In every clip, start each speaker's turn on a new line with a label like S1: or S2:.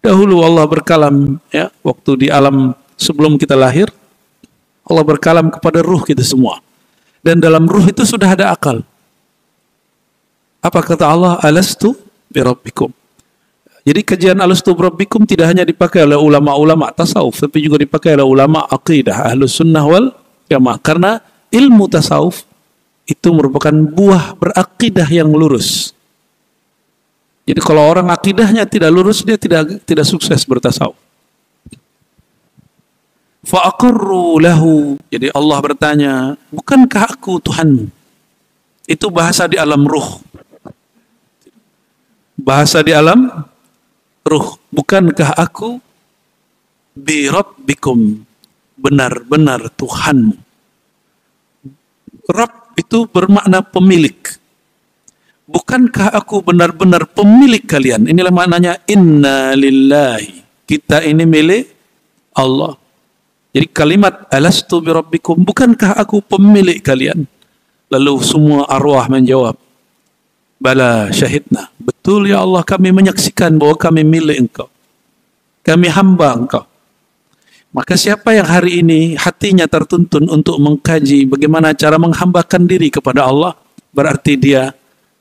S1: Dahulu Allah berkalam, ya, waktu di alam sebelum kita lahir, Allah berkalam kepada ruh kita semua. Dan dalam ruh itu sudah ada akal. Apa kata Allah? Alastu birabbikum. Jadi kajian alastu birabbikum tidak hanya dipakai oleh ulama-ulama tasawuf, tapi juga dipakai oleh ulama aqidah, ahlus sunnah wal jamaah. Karena ilmu tasawuf itu merupakan buah berakidah yang lurus. Jadi kalau orang akidahnya tidak lurus, dia tidak sukses bertasawuf. Fa'aqarru lahu. Jadi Allah bertanya, bukankah aku Tuhanmu? Itu bahasa di alam ruh. Bahasa di alam ruh. Bukankah aku bi rabbikum, benar-benar Tuhanmu? Rabb itu bermakna pemilik. Bukankah aku benar-benar pemilik kalian? Inilah maknanya inna lillahi. Kita ini milik Allah. Jadi kalimat alastu birabbikum, bukankah aku pemilik kalian? Lalu semua arwah menjawab, bala syahidna. Betul ya Allah, kami menyaksikan bahwa kami milik engkau. Kami hamba engkau. Maka siapa yang hari ini hatinya tertuntun untuk mengkaji bagaimana cara menghambakan diri kepada Allah, berarti dia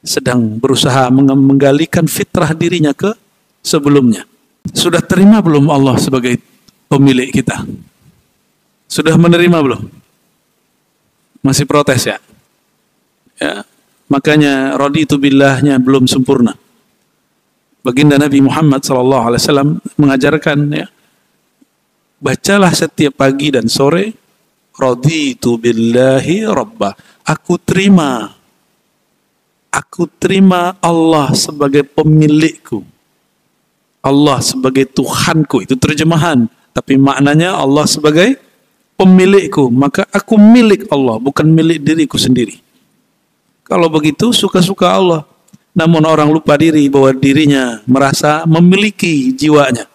S1: sedang berusaha menggalikan fitrah dirinya ke sebelumnya. Sudah terima belum Allah sebagai pemilik kita? Sudah menerima belum? Masih protes ya? Ya, makanya raditu billahnya belum sempurna. Baginda Nabi Muhammad SAW mengajarkan, ya, bacalah setiap pagi dan sore, raditu billahi rabba. Aku terima Allah sebagai pemilikku. Allah sebagai Tuhanku. Itu terjemahan. Tapi maknanya Allah sebagai pemilikku. Maka aku milik Allah, bukan milik diriku sendiri. Kalau begitu, suka-suka Allah. Namun orang lupa diri bahwa dirinya merasa memiliki jiwanya.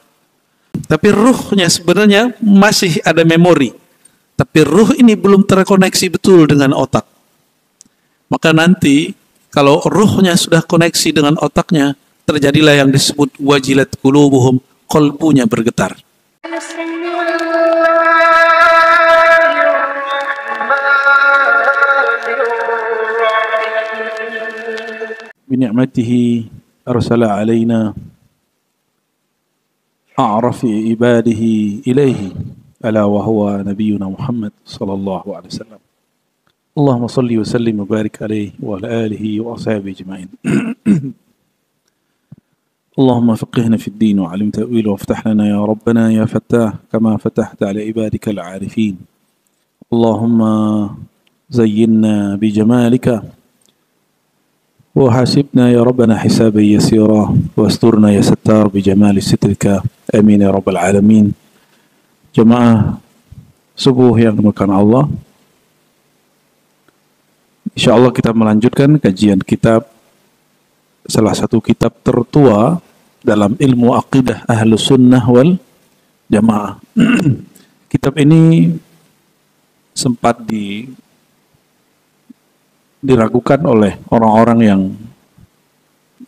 S1: Tapi ruhnya sebenarnya masih ada memori. Tapi ruh ini belum terkoneksi betul dengan otak. Maka nanti kalau ruhnya sudah koneksi dengan otaknya, terjadilah yang disebut wajilat qulubuhum, qalbunya bergetar. Bini'matihi arsala alaina a'rafi ibadihi ilaihi ala wa huwa nabiyyuna Muhammad sallallahu alaihi wasallam. Allahumma salli wa sallim wa barik alaihi wa ala alihi wa ashabihi ajma'in. Allahumma faqihna fid din wa alim ta'wil wa aftah lana ya Rabbana ya Fattah kama fatahta ala ibadika al-arifin. Allahumma zayyinna bi jamalika wa hasibna ya Rabbana hisaban yasira wa asturna ya Sattar bi jamali sitrika. Amin ya Rabbal alamin. Jemaah subuh yang dimuliakan Allah, InsyaAllah kita melanjutkan kajian kitab, salah satu kitab tertua dalam ilmu aqidah Ahlus Sunnah wal Jamaah. Kitab ini sempat diragukan oleh orang-orang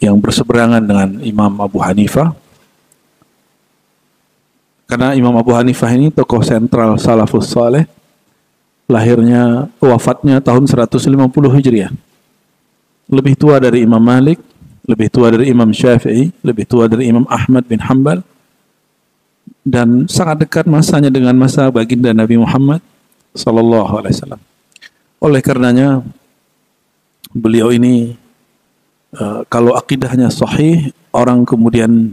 S1: yang berseberangan dengan Imam Abu Hanifah. Karena Imam Abu Hanifah ini tokoh sentral salafus saleh. Lahirnya, wafatnya tahun 150 Hijriah. Lebih tua dari Imam Malik, lebih tua dari Imam Syafi'i, lebih tua dari Imam Ahmad bin Hanbal, dan sangat dekat masanya dengan masa baginda Nabi Muhammad sallallahu alaihi wasallam. Oleh karenanya, beliau ini kalau akidahnya sahih, orang kemudian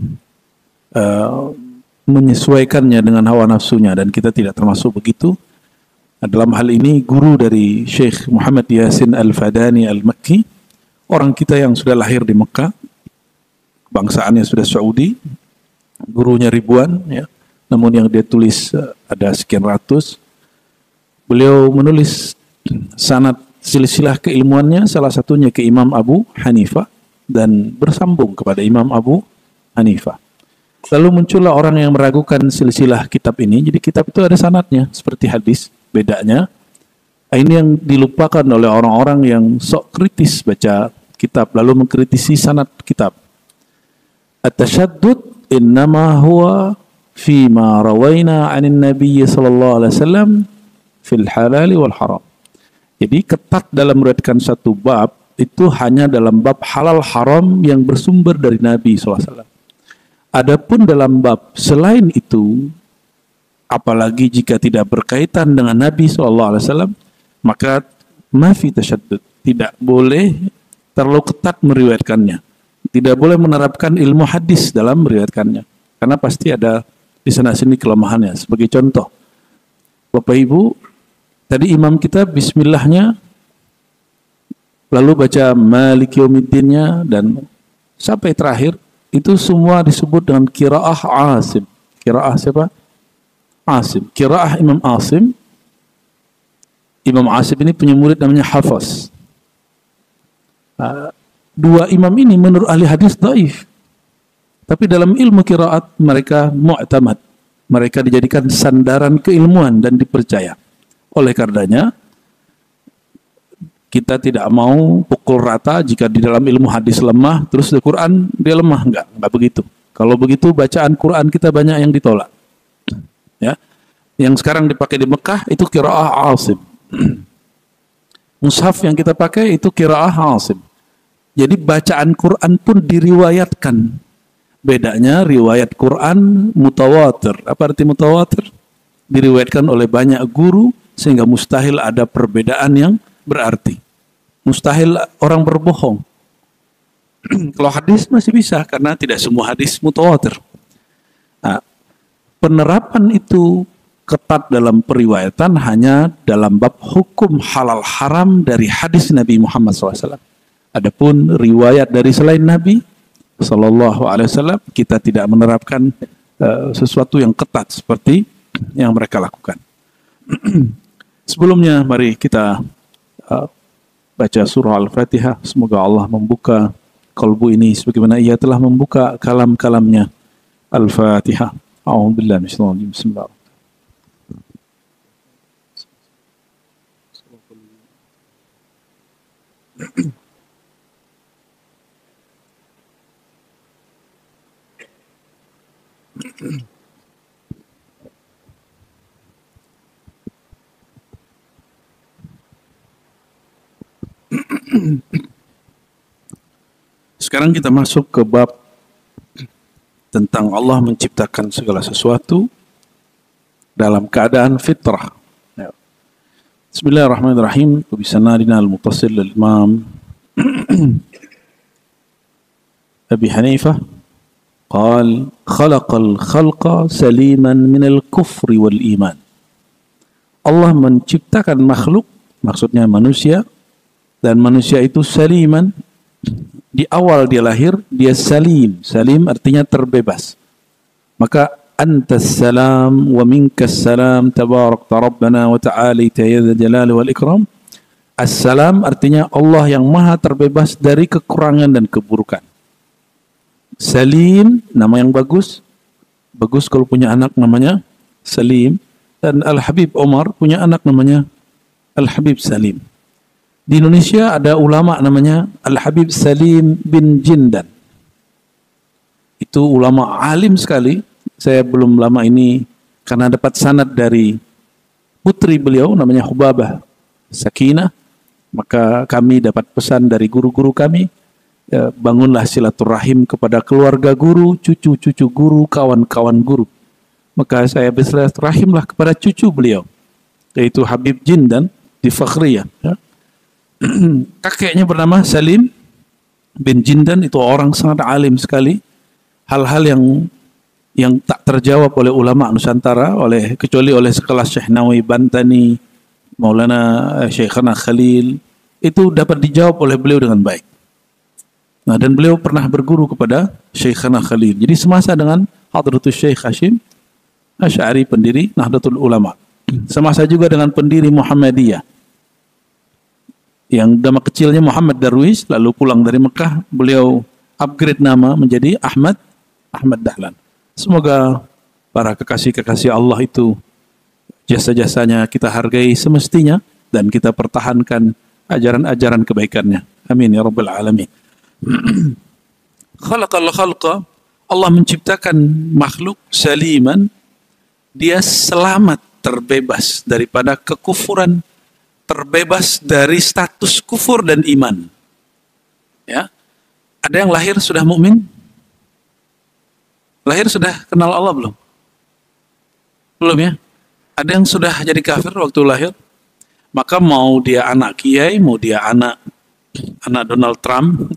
S1: menyesuaikannya dengan hawa nafsunya, dan kita tidak termasuk begitu. Dalam hal ini guru dari Syekh Muhammad Yasin Al-Fadani Al-Makki, orang kita yang sudah lahir di Mekah, bangsaannya sudah Saudi, gurunya ribuan, ya, namun yang dia tulis ada sekian ratus. Beliau menulis sanad silsilah keilmuannya, salah satunya ke Imam Abu Hanifah, dan bersambung kepada Imam Abu Hanifah. Lalu muncullah orang yang meragukan silsilah kitab ini. Jadi kitab itu ada sanadnya, seperti hadis. Bedanya, ini yang dilupakan oleh orang-orang yang sok kritis baca kitab, lalu mengkritisi sanad kitab. At-tashaddud innama huwa fima rawaina 'anin nabiy sallallahu alaihi wasallam fil halal wal haram. Jadi ketat dalam meriwayatkan satu bab itu hanya dalam bab halal haram yang bersumber dari Nabi sallallahu alaihi wasallam. Adapun dalam bab selain itu, apalagi jika tidak berkaitan dengan Nabi SAW, maka mafi tasyaddud, tidak boleh terlalu ketat meriwayatkannya. Tidak boleh menerapkan ilmu hadis dalam meriwayatkannya. Karena pasti ada di sana-sini kelemahannya. Sebagai contoh, Bapak Ibu, tadi imam kita bismillahnya, lalu baca Maliki Yaumiddinnya, dan sampai terakhir, itu semua disebut dengan qiraah Asim. Qiraah siapa? Asim. Qiraah Imam Asim. Imam Asim ini punya murid namanya Hafaz. Dua imam ini menurut ahli hadis dhaif. Tapi dalam ilmu qiraat mereka mu'tamad. Mereka dijadikan sandaran keilmuan dan dipercaya. Oleh karenanya, kita tidak mau pukul rata jika di dalam ilmu hadis lemah, terus di Quran dia lemah. Enggak begitu. Kalau begitu bacaan Quran kita banyak yang ditolak. Ya. Yang sekarang dipakai di Mekah itu qiraah Asim. Mushaf yang kita pakai itu qiraah Asim. Jadi bacaan Quran pun diriwayatkan. Bedanya riwayat Quran mutawatir. Apa arti mutawatir? Diriwayatkan oleh banyak guru sehingga mustahil ada perbedaan yang berarti. Mustahil orang berbohong. Kalau hadis masih bisa karena tidak semua hadis mutawatir. Nah, penerapan itu ketat dalam periwayatan hanya dalam bab hukum halal haram dari hadis Nabi Muhammad SAW. Adapun riwayat dari selain Nabi SAW, kita tidak menerapkan sesuatu yang ketat seperti yang mereka lakukan. Sebelumnya mari kita baca surah Al-Fatihah. Semoga Allah membuka kalbu ini sebagaimana ia telah membuka kalam-kalamnya. Al-Fatihah. A'udzubillahi minasyaitonir rajim. Bismillah. Sekarang kita masuk ke bab tentang Allah menciptakan segala sesuatu dalam keadaan fitrah. Bismillahirrahmanirrahim. Bisanadina al-muttasil al-imam Abi Hanifah قال خلق الخلق سليما من الكفر والإيمان. Allah menciptakan makhluk, maksudnya manusia, dan manusia itu saliman. Di awal dia lahir, dia salim. Salim artinya terbebas. Maka antas salam wa minkas salam tabarakta rabbana wa ta'alita ya dzal jalali wal ikram. As-salam artinya Allah yang maha terbebas dari kekurangan dan keburukan. Salim, nama yang bagus. Bagus kalau punya anak namanya Salim. Dan Al-Habib Omar punya anak namanya Al-Habib Salim. Di Indonesia ada ulama namanya Al-Habib Salim bin Jindan. Itu ulama alim sekali. Saya belum lama ini karena dapat sanad dari putri beliau namanya Hubabah Sakinah. Maka kami dapat pesan dari guru-guru kami. Bangunlah silaturahim kepada keluarga guru, cucu-cucu guru, kawan-kawan guru. Maka saya bersilaturahimlah kepada cucu beliau, yaitu Habib Jindan di Fakhriyah. Ya. Kakeknya bernama Salim bin Jindan, itu orang sangat alim sekali. Hal-hal yang tak terjawab oleh ulama Nusantara, kecuali oleh sekelas Syekh Nawawi Bantani, Maulana Syekhana Khalil, itu dapat dijawab oleh beliau dengan baik. Nah, dan beliau pernah berguru kepada Syekhana Khalil. Jadi semasa dengan Hadratus Syekh Hashim Asy'ari, pendiri Nahdlatul Ulama. Semasa juga dengan pendiri Muhammadiyah. Yang nama kecilnya Muhammad Darwis, lalu pulang dari Mekah, beliau upgrade nama menjadi Ahmad Dahlan. Semoga para kekasih-kekasih Allah itu jasa-jasanya kita hargai semestinya dan kita pertahankan ajaran-ajaran kebaikannya. Amin ya rabbal alamin. Khalaqal khalqa, Allah menciptakan makhluk saliman, dia selamat, terbebas daripada kekufuran, terbebas dari status kufur dan iman. Ya, ada yang lahir sudah mukmin? Lahir sudah kenal Allah belum? Belum ya? Ada yang sudah jadi kafir waktu lahir? Maka mau dia anak kiai, mau dia anak Donald Trump,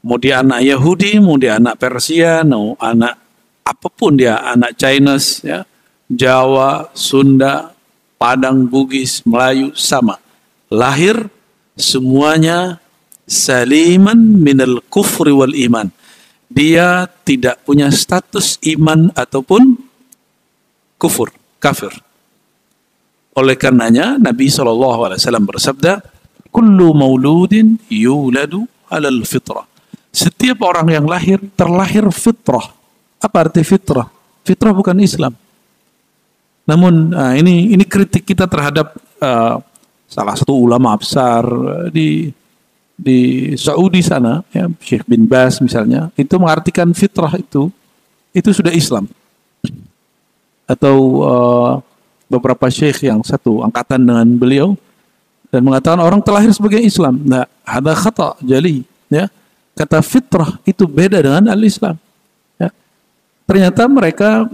S1: mau dia anak Yahudi, mau dia anak Persia, mau anak apapun dia, anak Chinese, ya, Jawa, Sunda, Padang, Bugis, Melayu, sama. Lahir semuanya saliman minal kufri wal iman. Dia tidak punya status iman ataupun kufur, kafir. Oleh karenanya Nabi SAW bersabda, kullu mauludin yuladu alal fitrah. Setiap orang yang lahir, terlahir fitrah. Apa arti fitrah? Fitrah bukan Islam. Namun ini kritik kita terhadap salah satu ulama besar di Saudi sana, ya, Syekh bin Baz misalnya, itu mengartikan fitrah itu sudah Islam. Atau beberapa syekh yang satu angkatan dengan beliau dan mengatakan orang terlahir sebagai Islam. Nah, ada khata jali, ya. Kata fitrah itu beda dengan al-Islam. Ya. Ternyata mereka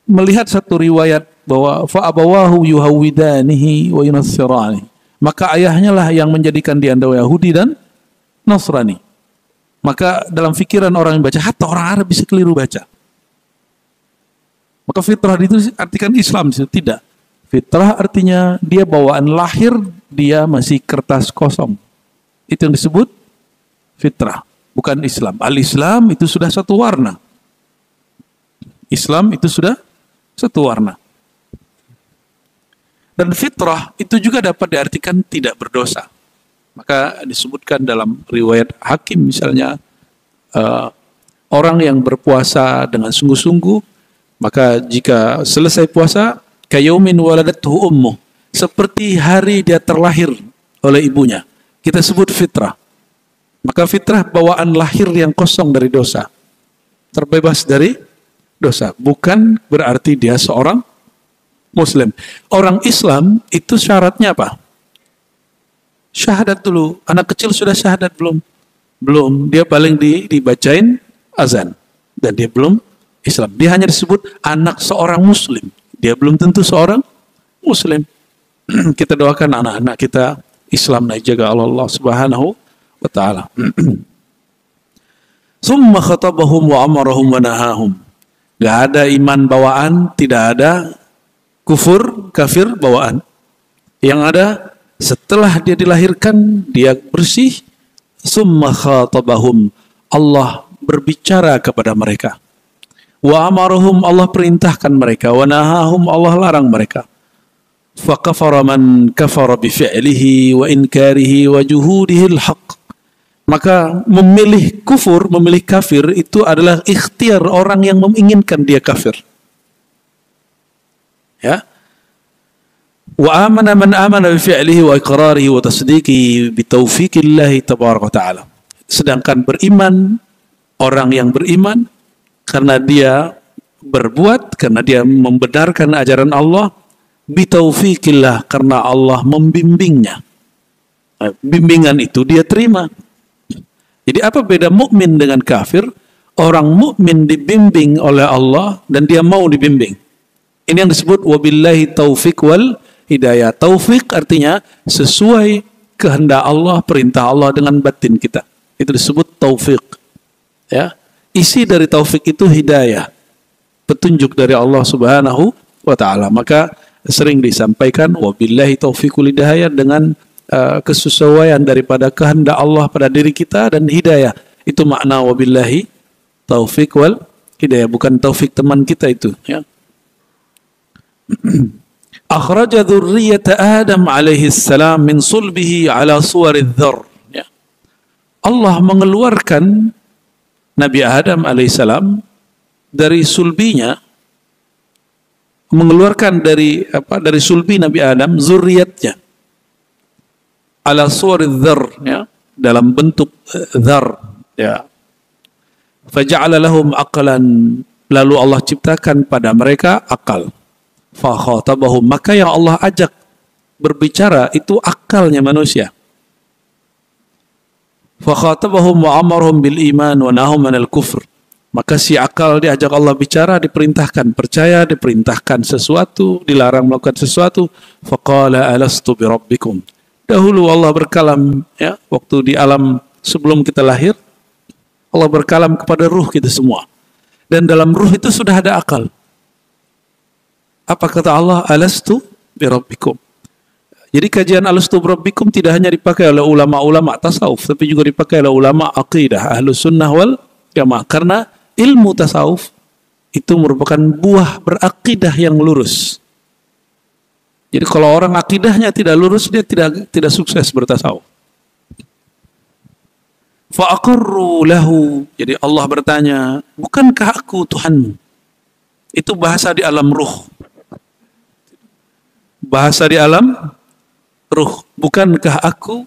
S1: melihat satu riwayat bahwa fa'abawahu yuhawidanihi wa yunassirani. Maka ayahnya lah yang menjadikan dia Yahudi dan Nasrani. Maka dalam fikiran orang yang baca, hatta orang Arab bisa keliru baca. Maka fitrah itu artikan Islam, tidak. Fitrah artinya dia bawaan lahir, dia masih kertas kosong. Itu yang disebut fitrah, bukan Islam. Al-Islam itu sudah satu warna. Islam itu sudah satu warna. Dan fitrah itu juga dapat diartikan tidak berdosa. Maka disebutkan dalam riwayat Hakim misalnya, orang yang berpuasa dengan sungguh-sungguh, maka jika selesai puasa, kayaumin waladathu ummuh, seperti hari dia terlahir oleh ibunya. Kita sebut fitrah. Maka fitrah bawaan lahir yang kosong dari dosa, terbebas dari dosa. Bukan berarti dia seorang Muslim. Orang Islam itu syaratnya apa? Syahadat dulu. Anak kecil sudah syahadat belum? Belum. Dia paling dibacain azan. Dan dia belum Islam. Dia hanya disebut anak seorang Muslim. Dia belum tentu seorang Muslim. Kita doakan anak-anak kita Islam naik jaga Allah Subhanahu wa ta'ala. Summa khatabahum wa amarahum wa nahahum. Gak ada iman bawaan, tidak ada kufur, kafir bawaan. Yang ada setelah dia dilahirkan, dia bersih. Summa khatabahum, Allah berbicara kepada mereka. Wa amarahum, Allah perintahkan mereka. Wa nahahum, Allah larang mereka. Faqafara man kafara bifi'lihi wa inkarihi wa juhudihi al-haq. Maka memilih kufur, memilih kafir itu adalah ikhtiar orang yang menginginkan dia kafir. Ya. Wa amana man amana bi fi'lihi wa iqrarihi wa tasdiqihi bi taufiqillah tabaraka wa ta'ala. Sedangkan beriman, orang yang beriman karena dia berbuat, karena dia membenarkan ajaran Allah, bi taufiqillah, karena Allah membimbingnya. Bimbingan itu dia terima. Jadi apa beda mukmin dengan kafir? Orang mukmin dibimbing oleh Allah dan dia mau dibimbing. Ini yang disebut wabillahi taufiq wal hidayah. Taufik artinya sesuai kehendak Allah, perintah Allah dengan batin kita. Itu disebut taufik. Ya. Isi dari taufik itu hidayah. Petunjuk dari Allah Subhanahu wa ta'ala. Maka sering disampaikan wabillahi taufiqul hidayah dengan kesesuaian daripada kehendak Allah pada diri kita dan hidayah. Itu makna wabillahi taufiq wal hidayah, bukan taufik teman kita itu, ya. Akhraja dzurriyyata Adam alaihi salam min sulbihi ala suwaridz dzar. Ya. Allah mengeluarkan Nabi Adam alaihi salam dari sulbinya, mengeluarkan dari sulbi Nabi Adam zurriyatnya ala suwaridz dzar, ya, dalam bentuk dzar, ya. Faja'ala lahum aqlan, lalu Allah ciptakan pada mereka akal. Fa khatabahum, maka yang Allah ajak berbicara itu akalnya manusia. Fa khatabahum wa amarhum bil iman wa nahum anil kufr. Maka si akal diajak Allah bicara, diperintahkan percaya, diperintahkan sesuatu, dilarang melakukan sesuatu. Faqala alastu bi rabbikum. Dahulu Allah berkalam, ya, waktu di alam sebelum kita lahir, Allah berkalam kepada ruh kita semua. Dan dalam ruh itu sudah ada akal. Apa kata Allah? Alastu bi rabbikum. Jadi kajian alastu bi rabbikum tidak hanya dipakai oleh ulama-ulama tasawuf, tapi juga dipakai oleh ulama aqidah, ahlus sunnah wal jamaah. Karena ilmu tasawuf itu merupakan buah berakidah yang lurus. Jadi kalau orang akidahnya tidak lurus, dia tidak sukses bertasawuf. Fa'aqarru lahu. Jadi Allah bertanya, bukankah aku Tuhanmu? Itu bahasa di alam ruh. Bahasa di alam ruh. Bukankah aku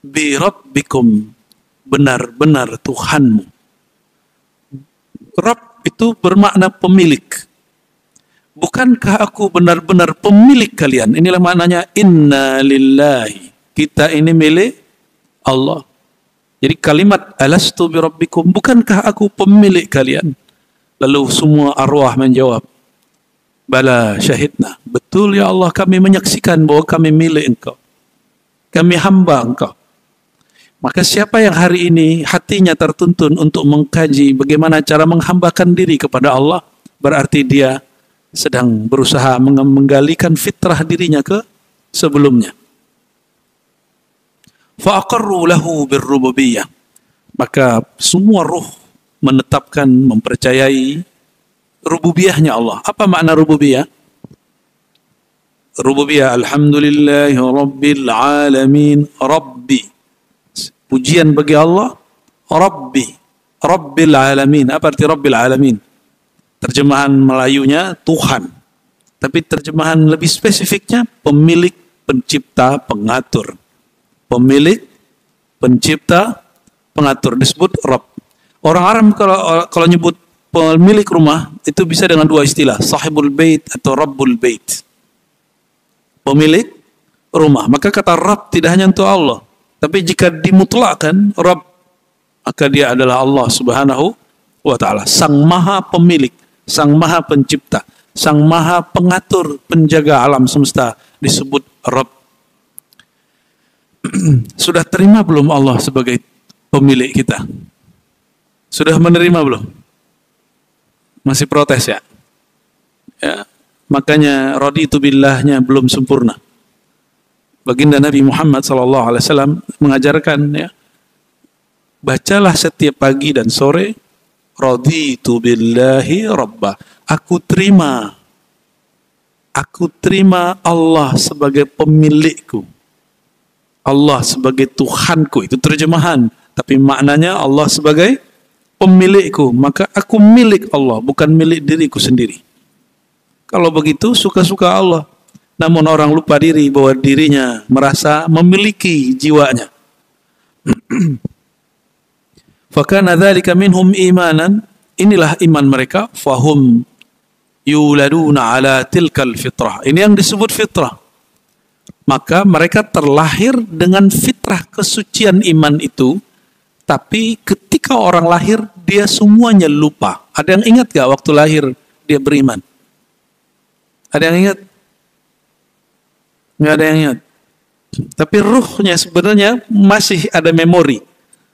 S1: bi rabbikum, benar-benar Tuhanmu? Rabb itu bermakna pemilik. Bukankah aku benar-benar pemilik kalian? Inilah maknanya inna lillahi. Kita ini milik Allah. Jadi kalimat alastu bi rabbikum, bukankah aku pemilik kalian? Lalu semua arwah menjawab, bala syahidna. Betul ya Allah, kami menyaksikan bahwa kami milik Engkau. Kami hamba Engkau. Maka siapa yang hari ini hatinya tertuntun untuk mengkaji bagaimana cara menghambakan diri kepada Allah, berarti dia sedang berusaha menggalikan fitrah dirinya ke sebelumnya. Fa'aqarru lahu birrububiyah. Maka semua ruh menetapkan, mempercayai rububiyahnya Allah. Apa makna rububiyah? Rububiyah, alhamdulillahi rabbil alamin, rabbi. Pujian bagi Allah, rabbi, rabbil alamin. Apa arti rabbil alamin? Terjemahan Melayunya Tuhan. Tapi terjemahan lebih spesifiknya pemilik, pencipta, pengatur. Pemilik, pencipta, pengatur, disebut Rabb. Orang Arab kalau nyebut pemilik rumah itu bisa dengan dua istilah, sahibul bait atau rabbul bait. Pemilik rumah. Maka kata Rabb tidak hanya untuk Allah, tapi jika dimutlakkan Rabb, maka dia adalah Allah Subhanahu wa taala, sang maha pemilik, sang maha pencipta, sang maha pengatur, penjaga alam semesta, disebut Rabb. Sudah terima belum Allah sebagai pemilik kita? Sudah menerima belum? Masih protes ya? Ya, makanya raditu billahnya belum sempurna. Baginda Nabi Muhammad SAW mengajarkan, ya, bacalah setiap pagi dan sore, raditu billahi rabba. Aku terima Allah sebagai pemilikku. Allah sebagai Tuhanku, itu terjemahan. Tapi maknanya Allah sebagai pemilikku. Maka aku milik Allah, bukan milik diriku sendiri. Kalau begitu, suka-suka Allah. Namun orang lupa diri bahwa dirinya merasa memiliki jiwanya. Fakana dzalika minhum imanan. Inilah iman mereka. Fahum yuladuna ala tilkal fitrah. Ini yang disebut fitrah. Maka mereka terlahir dengan fitrah kesucian iman itu, tapi ketika orang lahir, dia semuanya lupa. Ada yang ingat gak waktu lahir dia beriman? Ada yang ingat? Nggak ada yang ingat. Tapi ruhnya sebenarnya masih ada memori.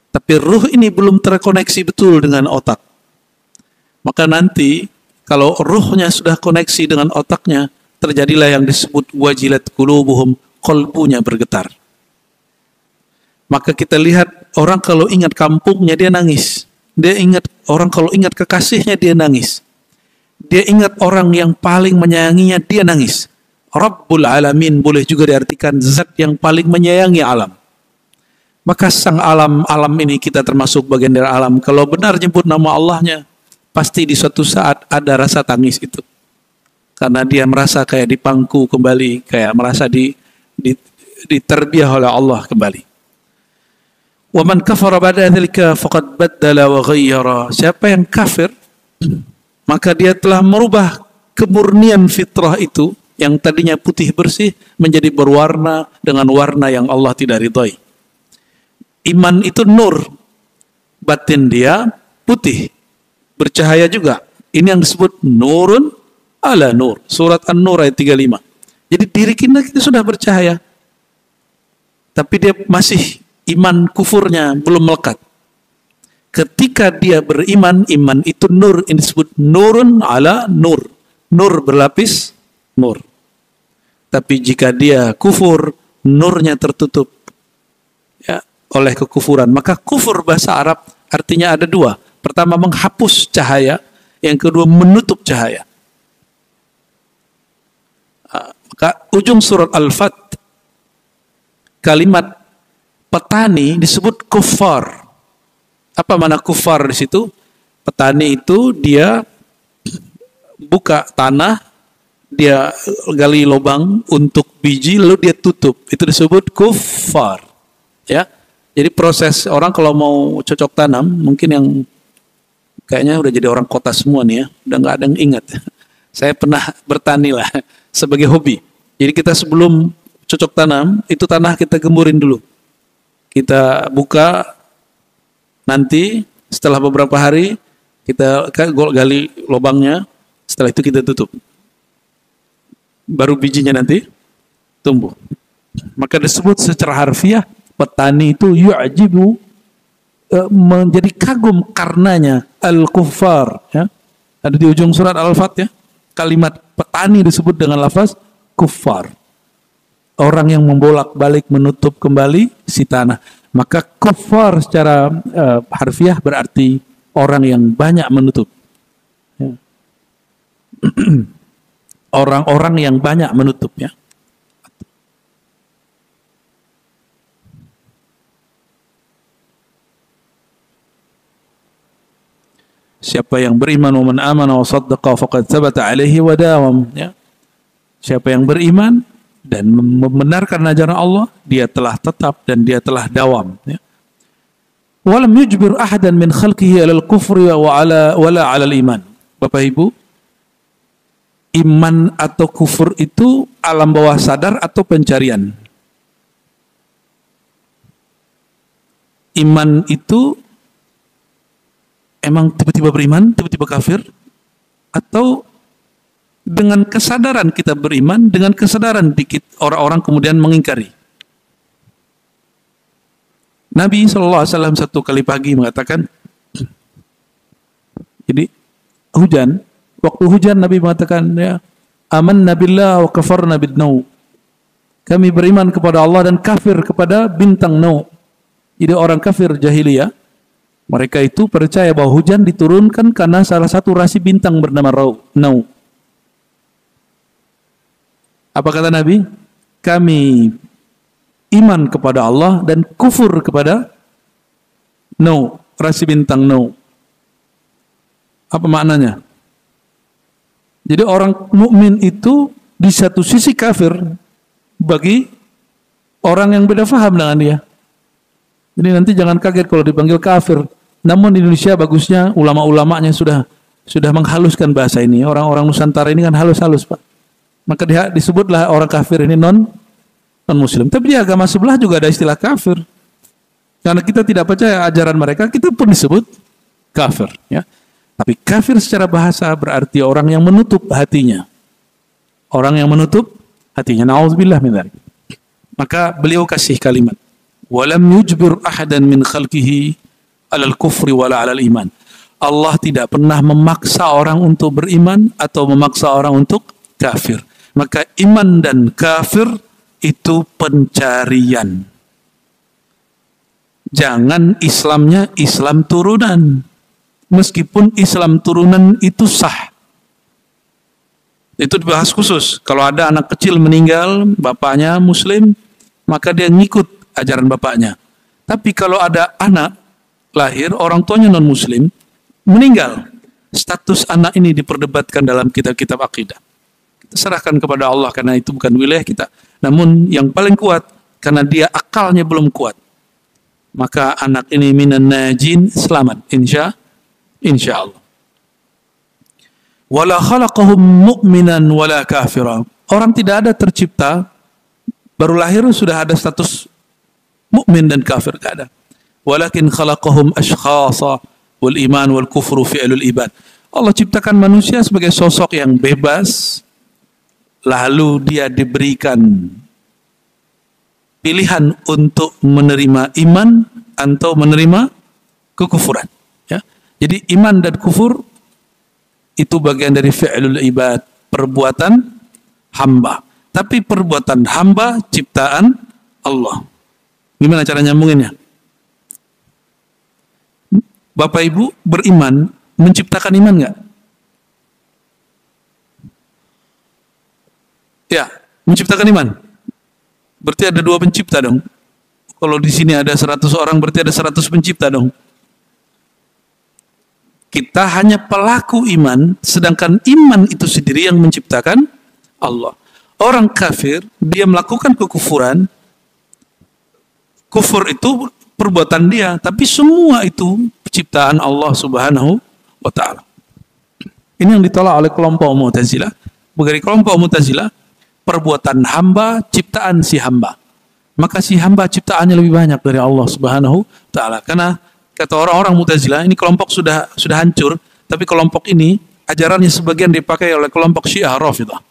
S1: Tapi ruh ini belum terkoneksi betul dengan otak. Maka nanti, kalau ruhnya sudah koneksi dengan otaknya, terjadilah yang disebut wajilat qulubuhum, qalbunya bergetar. Maka kita lihat orang kalau ingat kampungnya dia nangis. Dia ingat orang kalau ingat kekasihnya dia nangis. Dia ingat orang yang paling menyayanginya dia nangis. Rabbul alamin boleh juga diartikan zat yang paling menyayangi alam. Maka sang alam ini kita termasuk bagian dari alam. Kalau benar nyebut nama Allahnya, pasti di suatu saat ada rasa tangis itu. Karena dia merasa kayak dipangku kembali, kayak merasa diterbiah oleh Allah kembali. Wa man kafara ba'da dzalika faqad baddala wa ghayyara. Siapa yang kafir, maka dia telah merubah kemurnian fitrah itu yang tadinya putih bersih menjadi berwarna dengan warna yang Allah tidak ridhai. Iman itu nur, batin dia putih, bercahaya juga. Ini yang disebut nurun ala nur. Surat An-Nur ayat 35. Jadi diri kita sudah bercahaya, tapi dia masih iman kufurnya belum melekat. Ketika dia beriman, iman itu nur, ini disebut nurun ala nur. Nur berlapis nur. Tapi jika dia kufur, nurnya tertutup ya, oleh kekufuran. Maka kufur bahasa Arab artinya ada dua. Pertama menghapus cahaya, yang kedua menutup cahaya. Maka ujung surat Al-Fat, kalimat petani disebut kufar. Apa makna kufar di situ? Petani itu dia buka tanah, dia gali lubang untuk biji, lalu dia tutup. Itu disebut kufar. Ya, jadi proses orang kalau mau cocok tanam, mungkin yang kayaknya udah jadi orang kota semua nih ya, udah nggak ada yang ingat. Saya pernah bertani lah sebagai hobi. Jadi kita sebelum cocok tanam, itu tanah kita gemburin dulu. Kita buka, nanti setelah beberapa hari kita gali lubangnya, setelah itu kita tutup. Baru bijinya nanti tumbuh. Maka disebut secara harfiah, petani itu yu'jibu, menjadi kagum karenanya al-kuffar. Ya. Ada di ujung surat Al-Fat ya. Kalimat petani disebut dengan lafaz kuffar. Orang yang membolak-balik menutup kembali si tanah. Maka kuffar secara harfiah berarti orang yang banyak menutup. Ya. Orang-orang yang banyak menutup ya. Siapa yang beriman wa man amana wa saddaqa faqad thabata alaihi wa dawam ya. Siapa yang beriman dan membenarkan ajaran Allah, dia telah tetap dan dia telah dawam ya. Walam yujbir ahadan min khalqihi 'alal kufri wala 'alal iman. Bapak Ibu, iman atau kufur itu alam bawah sadar atau pencarian? Iman itu emang tiba-tiba beriman, tiba-tiba kafir, atau dengan kesadaran kita beriman, dengan kesadaran dikit orang-orang kemudian mengingkari. Nabi SAW satu kali pagi mengatakan, jadi hujan, waktu hujan Nabi mengatakan, ya, amanna billah wa kafarna bidnau. Kami beriman kepada Allah dan kafir kepada bintang nau. Jadi orang kafir jahiliyah, mereka itu percaya bahwa hujan diturunkan karena salah satu rasi bintang bernama nau. Apa kata Nabi? Kami iman kepada Allah dan kufur kepada nau, rasi bintang nau. Apa maknanya? Jadi orang mukmin itu di satu sisi kafir bagi orang yang beda faham dengan dia. Jadi nanti jangan kaget kalau dipanggil kafir. Namun di Indonesia bagusnya ulama-ulamanya sudah menghaluskan bahasa ini. Orang-orang Nusantara ini kan halus-halus, Pak. Maka disebutlah orang kafir ini non muslim. Tapi di agama sebelah juga ada istilah kafir. Karena kita tidak percaya ajaran mereka, kita pun disebut kafir, ya. Tapi kafir secara bahasa berarti orang yang menutup hatinya. Orang yang menutup hatinya. Na'udzubillah min dzalik. Maka beliau kasih kalimat, "Walam yujbir ahadan min khalqihi 'alal kufri wala 'alal iman." Allah tidak pernah memaksa orang untuk beriman atau memaksa orang untuk kafir. Maka iman dan kafir itu pencarian. Jangan Islamnya Islam turunan. Meskipun Islam turunan itu sah. Itu dibahas khusus. Kalau ada anak kecil meninggal, bapaknya muslim, maka dia ngikut ajaran bapaknya. Tapi kalau ada anak lahir, orang tuanya non muslim, meninggal, status anak ini diperdebatkan dalam kitab-kitab akidah. Kita serahkan kepada Allah karena itu bukan wilayah kita. Namun yang paling kuat karena dia akalnya belum kuat. maka anak ini minan najin, selamat insya Allah. Wala khalaqahum mu'minan wala kafira. Orang tidak ada tercipta baru lahir sudah ada status mukmin dan kafir, tidak ada. Walakin khalaqahum ashkhasa wal iman wal kufru fi'lul ibad. Allah ciptakan manusia sebagai sosok yang bebas, lalu dia diberikan pilihan untuk menerima iman atau menerima kekufuran. Ya. Jadi iman dan kufur itu bagian dari fi'lul ibad, perbuatan hamba. Tapi perbuatan hamba ciptaan Allah. Gimana cara nyambunginnya? Bapak Ibu beriman, menciptakan iman nggak? Ya, menciptakan iman. Berarti ada 2 pencipta dong. Kalau di sini ada 100 orang, berarti ada 100 pencipta dong. Kita hanya pelaku iman, sedangkan iman itu sendiri yang menciptakan Allah. Orang kafir, dia melakukan kekufuran, kufur itu perbuatan dia, tapi semua itu ciptaan Allah Subhanahu wa ta'ala. Ini yang ditolak oleh kelompok Mu'tazilah. Bagi kelompok Mu'tazilah, perbuatan hamba, ciptaan si hamba. Maka si hamba ciptaannya lebih banyak dari Allah Subhanahu wa ta'ala. Karena kata orang-orang Mu'tazilah, ini kelompok sudah hancur, tapi kelompok ini ajarannya sebagian dipakai oleh kelompok Syiah Rafidhah.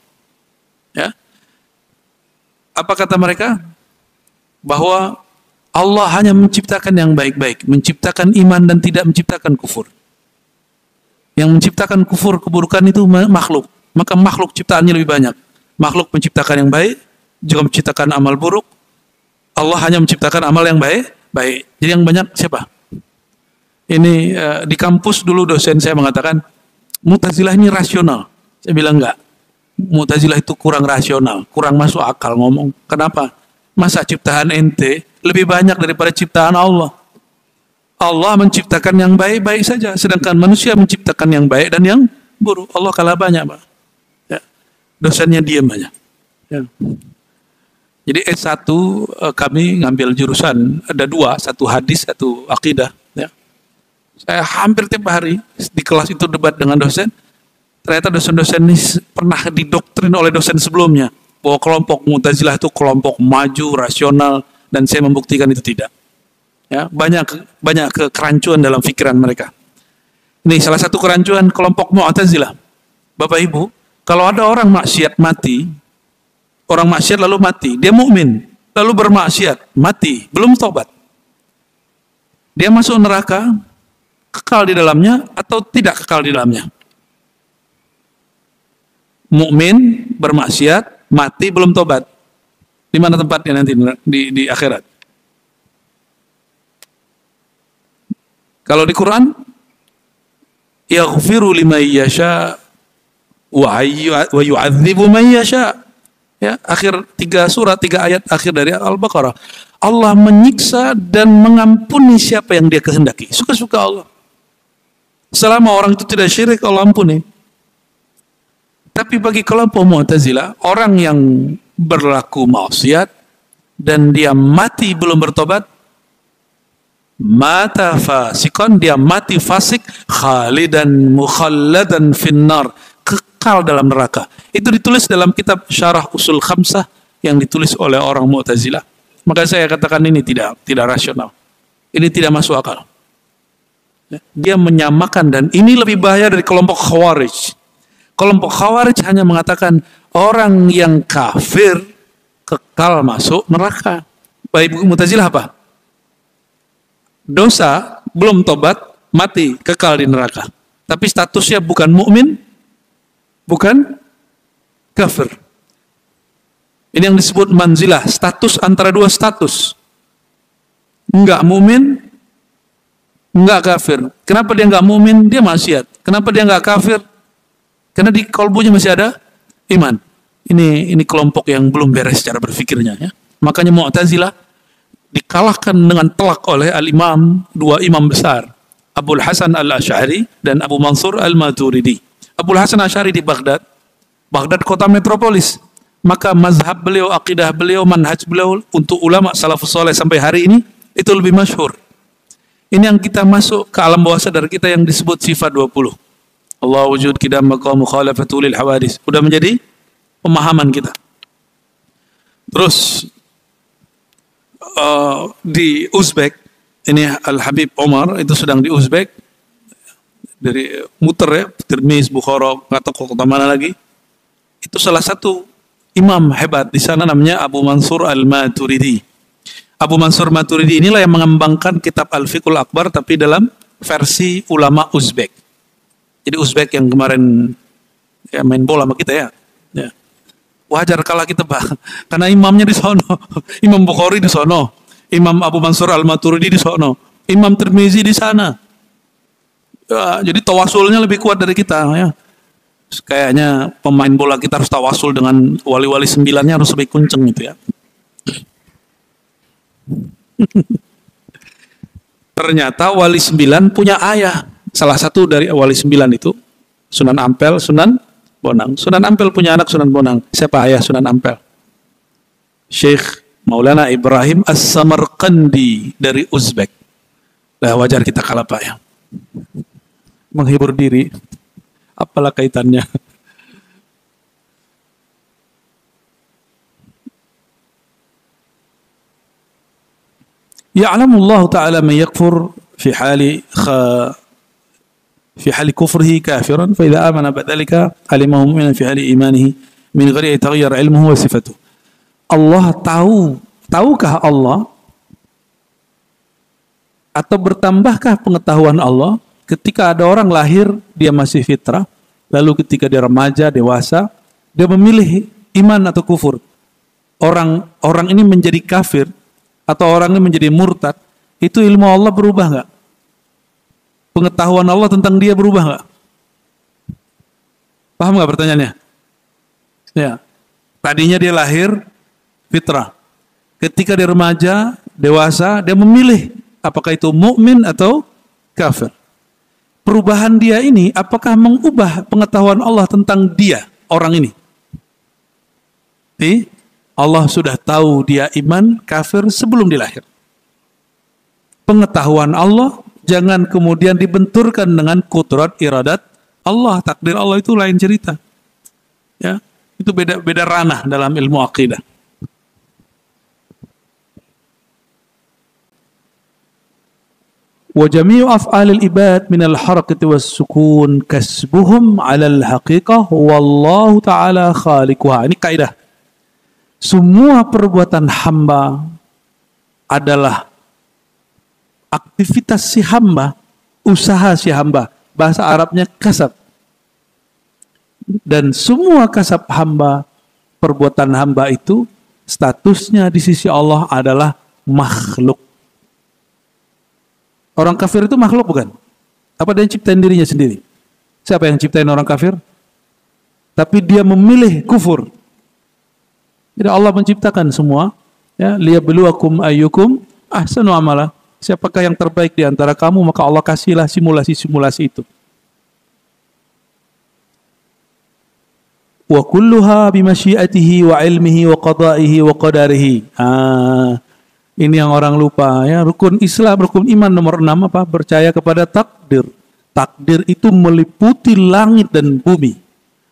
S1: Ya. Apa kata mereka? Bahwa Allah hanya menciptakan yang baik-baik, menciptakan iman dan tidak menciptakan kufur. Yang menciptakan kufur, keburukan itu makhluk. Maka makhluk ciptaannya lebih banyak. Makhluk menciptakan yang baik, juga menciptakan amal buruk. Allah hanya menciptakan amal yang baik. Jadi yang banyak siapa? Ini di kampus dulu dosen saya mengatakan, Mu'tazilah ini rasional. Saya bilang enggak. Mu'tazilah itu kurang rasional, kurang masuk akal ngomong. Kenapa? Masa ciptaan ente lebih banyak daripada ciptaan Allah? Allah menciptakan yang baik-baik saja, sedangkan manusia menciptakan yang baik dan yang buruk. Allah kalah banyak, Pak. Ya. Dosennya diam aja. Ya. Jadi S1 kami ngambil jurusan, ada 2, satu hadis, satu akidah. Ya. Saya hampir tiap hari di kelas itu debat dengan dosen. Ternyata dosen-dosen ini pernah didoktrin oleh dosen sebelumnya bahwa kelompok Mu'tazilah itu kelompok maju, rasional, dan saya membuktikan itu tidak. Ya, banyak kerancuan dalam pikiran mereka. Ini salah satu kerancuan kelompok Mu'tazilah. Bapak Ibu, kalau ada orang maksiat mati, orang maksiat lalu mati, dia mukmin, lalu bermaksiat, mati, belum tobat. Dia masuk neraka, kekal di dalamnya atau tidak kekal di dalamnya? Mukmin, bermaksiat, mati, belum tobat. Di mana tempatnya nanti di akhirat? Kalau di Quran, yaghfiru liman yasha wa yu'adzibu man yasha. Ya, akhir 3 surat, 3 ayat akhir dari Al-Baqarah. Allah menyiksa dan mengampuni siapa yang dia kehendaki. Suka-suka Allah. Selama orang itu tidak syirik, Allah ampuni. Tapi bagi kelompok Mu'tazilah, orang yang berlaku maksiat dan dia mati belum bertobat, mata fasikon, dia mati fasik, khalidan mukhalladan finnar, kekal dalam neraka. Itu ditulis dalam kitab Syarah Usul Khamsah yang ditulis oleh orang Mu'tazilah. Maka saya katakan ini tidak rasional. Ini tidak masuk akal. Dia menyamakan, dan ini lebih bahaya dari kelompok Khawarij. Kelompok Khawarij hanya mengatakan orang yang kafir kekal masuk neraka. Baik Mu'tazilah apa? Dosa, belum tobat, mati, kekal di neraka. Tapi statusnya bukan mukmin, bukan kafir. Ini yang disebut manzilah, status antara 2 status. Enggak mukmin, enggak kafir. Kenapa dia enggak mukmin? Dia maksiat. Kenapa dia enggak kafir? Karena di kalbunya masih ada iman. Ini kelompok yang belum beres cara berfikirnya. Ya. Makanya Mu'tazilah dikalahkan dengan telak oleh al-imam, 2 imam besar, Abul Hasan al-Asy'ari dan Abu Mansur al-Maturidi. Abul Hasan al-Asy'ari di Baghdad kota metropolis. Maka mazhab beliau, akidah beliau, manhaj beliau untuk ulama salafus saleh sampai hari ini Itu lebih masyhur. Ini yang kita masuk ke alam bawah sadar kita yang disebut sifat 20. Allah wujud qidam maqam mukhalafatu lil hawadis. Udah menjadi pemahaman kita. Terus di Uzbek, ini Al-Habib Omar itu sedang di Uzbek, dari muter ya, Tirmiz, Bukhara, atau kota mana lagi. Itu salah satu imam hebat di sana namanya Abu Mansur Al-Maturidi. Abu Mansur Maturidi inilah yang mengembangkan kitab Al-Fiqhul Akbar tapi dalam versi ulama Uzbek. Jadi Uzbek yang kemarin ya main bola sama kita ya. Ya. Wajar kalau kita karena imamnya di sono. Imam Bukhari di sono. Imam Abu Mansur Al-Maturidi di sono. Imam Tirmizi di sana. Ya, jadi tawasulnya lebih kuat dari kita ya. Kayaknya pemain bola kita harus tawasul dengan wali-wali sembilannya harus lebih kenceng gitu ya. Ternyata wali 9 punya ayah. Salah satu dari wali 9 itu Sunan Ampel, Sunan Bonang. Sunan Ampel punya anak Sunan Bonang. Siapa ayah Sunan Ampel? Syekh Maulana Ibrahim As-Samarqandi dari Uzbek. Lah wajar kita kalah Pak ya. Menghibur diri. Apalah kaitannya? Ya'lamullahu ta'ala man yakfur fi hali kufrihi kafiran fa idza amana ba'dhalika alimahu mu'minan fi hali imanihi min ghairi taghayyur ilmuhu wa sifatuhu. Allah tahukah Allah atau bertambahkah pengetahuan Allah ketika ada orang lahir dia masih fitrah, lalu ketika dia remaja, dewasa, dia memilih iman atau kufur. Orang ini menjadi kafir atau orang ini menjadi murtad, itu ilmu Allah berubah nggak? Pengetahuan Allah tentang dia berubah nggak? Paham nggak pertanyaannya? Ya, tadinya dia lahir fitrah, ketika dia remaja, dewasa, dia memilih apakah itu mukmin atau kafir. Perubahan dia ini apakah mengubah pengetahuan Allah tentang dia, orang ini? Allah sudah tahu dia iman, kafir sebelum dilahir. Pengetahuan Allah jangan kemudian dibenturkan dengan kudrat iradat Allah, takdir Allah itu lain cerita. Ya, itu beda ranah dalam ilmu akidah. Wa jami'u af'alil ibad minal harakati was sukun kasbuhum 'alal haqiqah wallahu ta'ala khaliquha. Ini kaidah. Semua perbuatan hamba adalah aktivitas si hamba, usaha si hamba. Bahasa Arabnya kasab. Dan semua kasab hamba, perbuatan hamba itu statusnya di sisi Allah adalah makhluk. Orang kafir itu makhluk bukan? Apa dia ciptain dirinya sendiri? Siapa yang ciptain orang kafir? Tapi dia memilih kufur. Jadi Allah menciptakan semua, ya, liyabluwakum ayyukum ahsanu amala. Siapakah yang terbaik di antara kamu, maka Allah kasihlah simulasi-simulasi itu. Wa kulluha bimasyiatihi wa ilmihi wa qada'ihi wa qadarihi. Ini yang orang lupa ya. Rukun Islam, rukun iman nomor 6 apa? Percaya kepada takdir. Takdir itu meliputi langit dan bumi.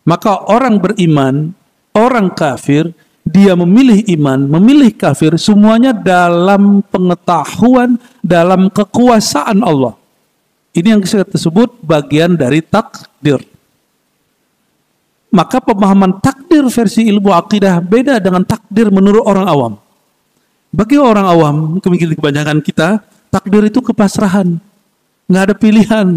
S1: Maka orang beriman, orang kafir, dia memilih iman, memilih kafir, semuanya dalam pengetahuan, dalam kekuasaan Allah. Ini yang kita sebut bagian dari takdir. Maka pemahaman takdir versi ilmu akidah beda dengan takdir menurut orang awam. Bagi orang awam, kebanyakan kita, takdir itu kepasrahan. Nggak ada pilihan.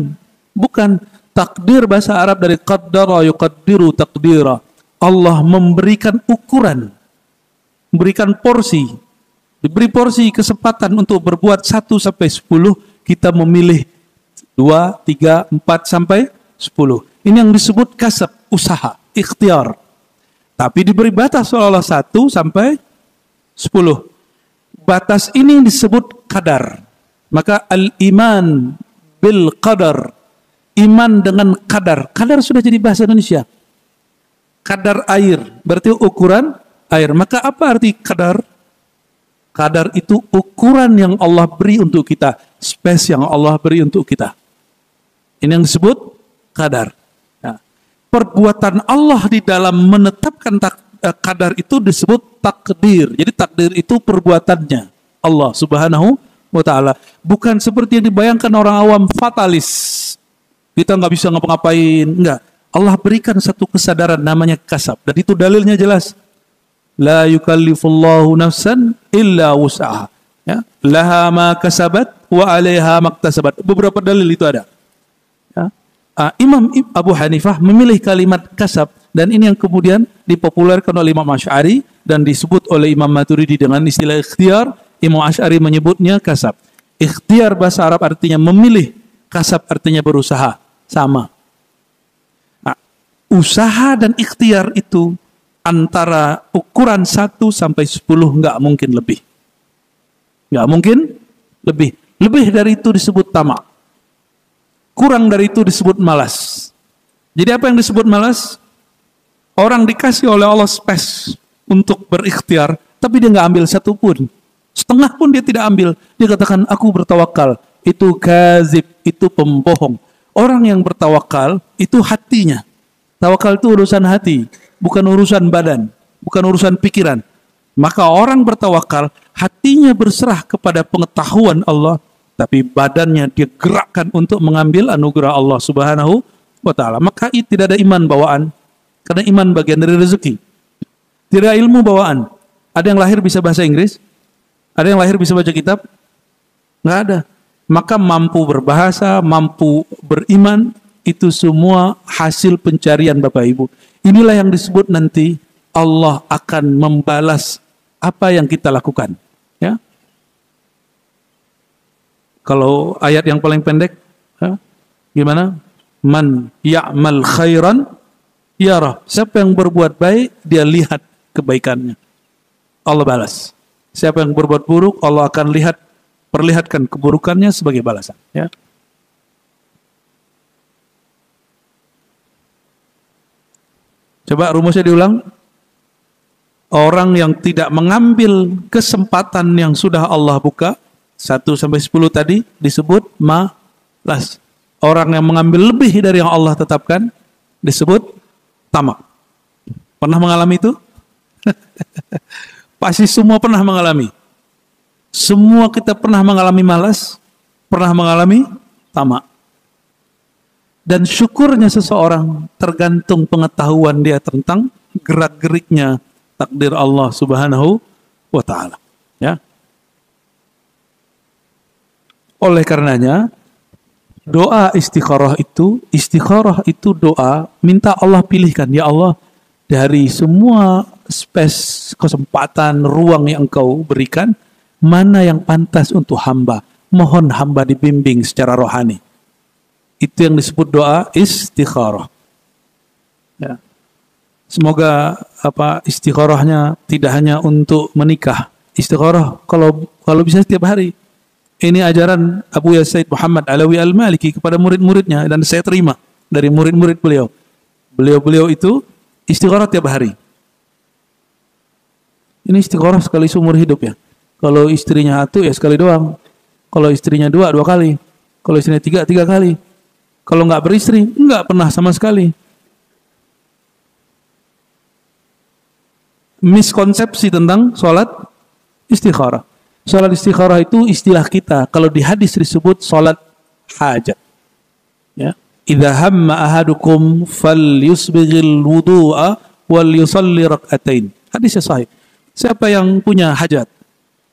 S1: Bukan. Takdir bahasa Arab dari qaddara yuqaddiru takdira. Allah memberikan ukuran, memberikan porsi, diberi porsi kesempatan untuk berbuat 1 sampai 10, kita memilih 2, 3, 4 sampai 10. Ini yang disebut kasab, usaha, ikhtiar. Tapi diberi batas seolah-olah 1 sampai 10. Batas ini disebut kadar. Maka al-iman bil qadar, iman dengan kadar. Kadar sudah jadi bahasa Indonesia. Kadar air, berarti ukuran air. Maka apa arti kadar? Kadar itu ukuran yang Allah beri untuk kita, space yang Allah beri untuk kita. Ini yang disebut kadar. Nah, perbuatan Allah di dalam menetapkan kadar itu disebut takdir. Jadi takdir itu perbuatannya Allah Subhanahu wa ta'ala. Bukan seperti yang dibayangkan orang awam, fatalis. Kita nggak bisa ngapa-ngapain. Enggak. Allah berikan satu kesadaran namanya kasab. Dan itu dalilnya jelas. La yukallifullahu nafsan illa wus'aha. Ya. Laha ma kasabat wa alaiha maktasabat. Beberapa dalil itu ada. Ya. Imam Abu Hanifah memilih kalimat kasab, dan ini yang kemudian dipopulerkan oleh Imam Asy'ari dan disebut oleh Imam Maturidi dengan istilah ikhtiar. Imam Asy'ari menyebutnya kasab. Ikhtiar bahasa Arab artinya memilih, kasab artinya berusaha. Sama. Nah, usaha dan ikhtiar itu antara ukuran 1 sampai 10 nggak mungkin lebih. Nggak mungkin lebih. Lebih dari itu disebut tamak. Kurang dari itu disebut malas. Jadi apa yang disebut malas? Orang dikasih oleh Allah space untuk berikhtiar, tapi dia nggak ambil satu pun. Setengah pun dia tidak ambil. Dia katakan, aku bertawakal. Itu kazib, itu pembohong. Orang yang bertawakal, itu hatinya. Tawakal itu urusan hati, bukan urusan badan, bukan urusan pikiran. Maka orang bertawakal, hatinya berserah kepada pengetahuan Allah, tapi badannya dia gerakkan untuk mengambil anugerah Allah Subhanahu wa ta'ala. Maka tidak ada iman bawaan, karena iman bagian dari rezeki. Tidak ada ilmu bawaan. Ada yang lahir bisa bahasa Inggris? Ada yang lahir bisa baca kitab? Nggak ada. Maka mampu berbahasa, mampu beriman, itu semua hasil pencarian Bapak Ibu. Inilah yang disebut nanti Allah akan membalas apa yang kita lakukan. Ya. Kalau ayat yang paling pendek, gimana? Man ya'mal khairan yarah. Siapa yang berbuat baik, dia lihat kebaikannya. Allah balas. Siapa yang berbuat buruk, Allah akan perlihatkan keburukannya sebagai balasan. Ya. Coba rumusnya diulang. Orang yang tidak mengambil kesempatan yang sudah Allah buka, 1 sampai 10 tadi disebut malas. Orang yang mengambil lebih dari yang Allah tetapkan disebut tamak. Pernah mengalami itu? Pasti semua pernah mengalami. Semua kita pernah mengalami malas, pernah mengalami tamak. Dan syukurnya seseorang tergantung pengetahuan dia tentang gerak-geriknya takdir Allah Subhanahu wa ta'ala. Ya. Oleh karenanya, doa istikharah itu doa minta Allah pilihkan. Ya Allah, dari semua space, kesempatan, ruang yang Engkau berikan, mana yang pantas untuk hamba? Mohon hamba dibimbing secara rohani. Itu yang disebut doa istikharah. Ya. Semoga istikharahnya tidak hanya untuk menikah. Istikharah kalau bisa setiap hari. Ini ajaran Abu Yazid Muhammad Alawi Al-Maliki kepada murid-muridnya, dan saya terima dari murid-murid beliau. Beliau itu istikharah tiap hari. Ini istikharah sekali seumur hidup ya. Kalau istrinya 1 ya sekali doang. Kalau istrinya 2 kali. Kalau istrinya 3 kali. Kalau nggak beristri, nggak pernah sama sekali. Miskonsepsi tentang sholat istikharah. Sholat istikharah itu istilah kita. Kalau di hadis disebut sholat hajat. Ya. Idza hamma ahadukum falyusbighil wudu'a wal yusalli rak'atain. Hadisnya sahih. Siapa yang punya hajat,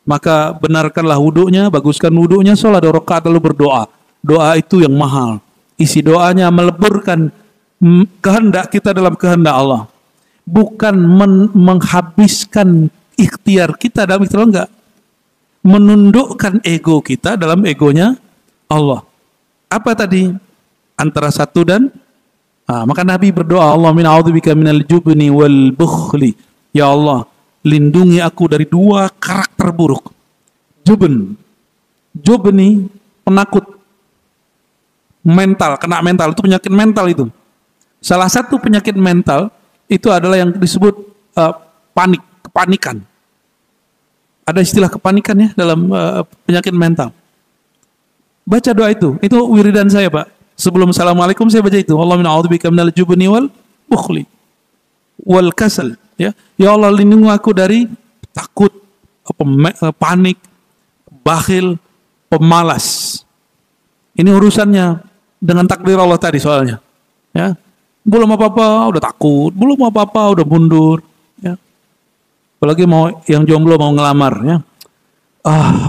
S1: maka benarkanlah wudunya, baguskan wudunya, sholat 2 rakaat lalu berdoa. Doa itu yang mahal. Isi doanya meleburkan kehendak kita dalam kehendak Allah. Bukan menghabiskan ikhtiar kita dalam ikhtiar, enggak. Menundukkan ego kita dalam egonya Allah. Apa tadi? Antara 1 dan maka Nabi berdoa, Allahumma a'udzubika minal jubni wal bukhli. Ya Allah, lindungi aku dari 2 karakter buruk. Jubni, penakut. Mental, kena mental, itu penyakit mental itu. Salah satu penyakit mental itu adalah yang disebut kepanikan. Ada istilah kepanikan ya dalam penyakit mental. Baca doa itu wiridan saya Pak. Sebelum assalamualaikum saya baca itu. Allahumma a'udzubika minal jubni wal bukhli wal kasal. Ya Allah lindungi aku dari takut, panik, bakhil, pemalas. Ini urusannya dengan takdir Allah tadi soalnya. Ya, belum apa-apa udah takut, belum apa-apa udah mundur. Ya, apalagi mau yang jomblo mau ngelamar, ya,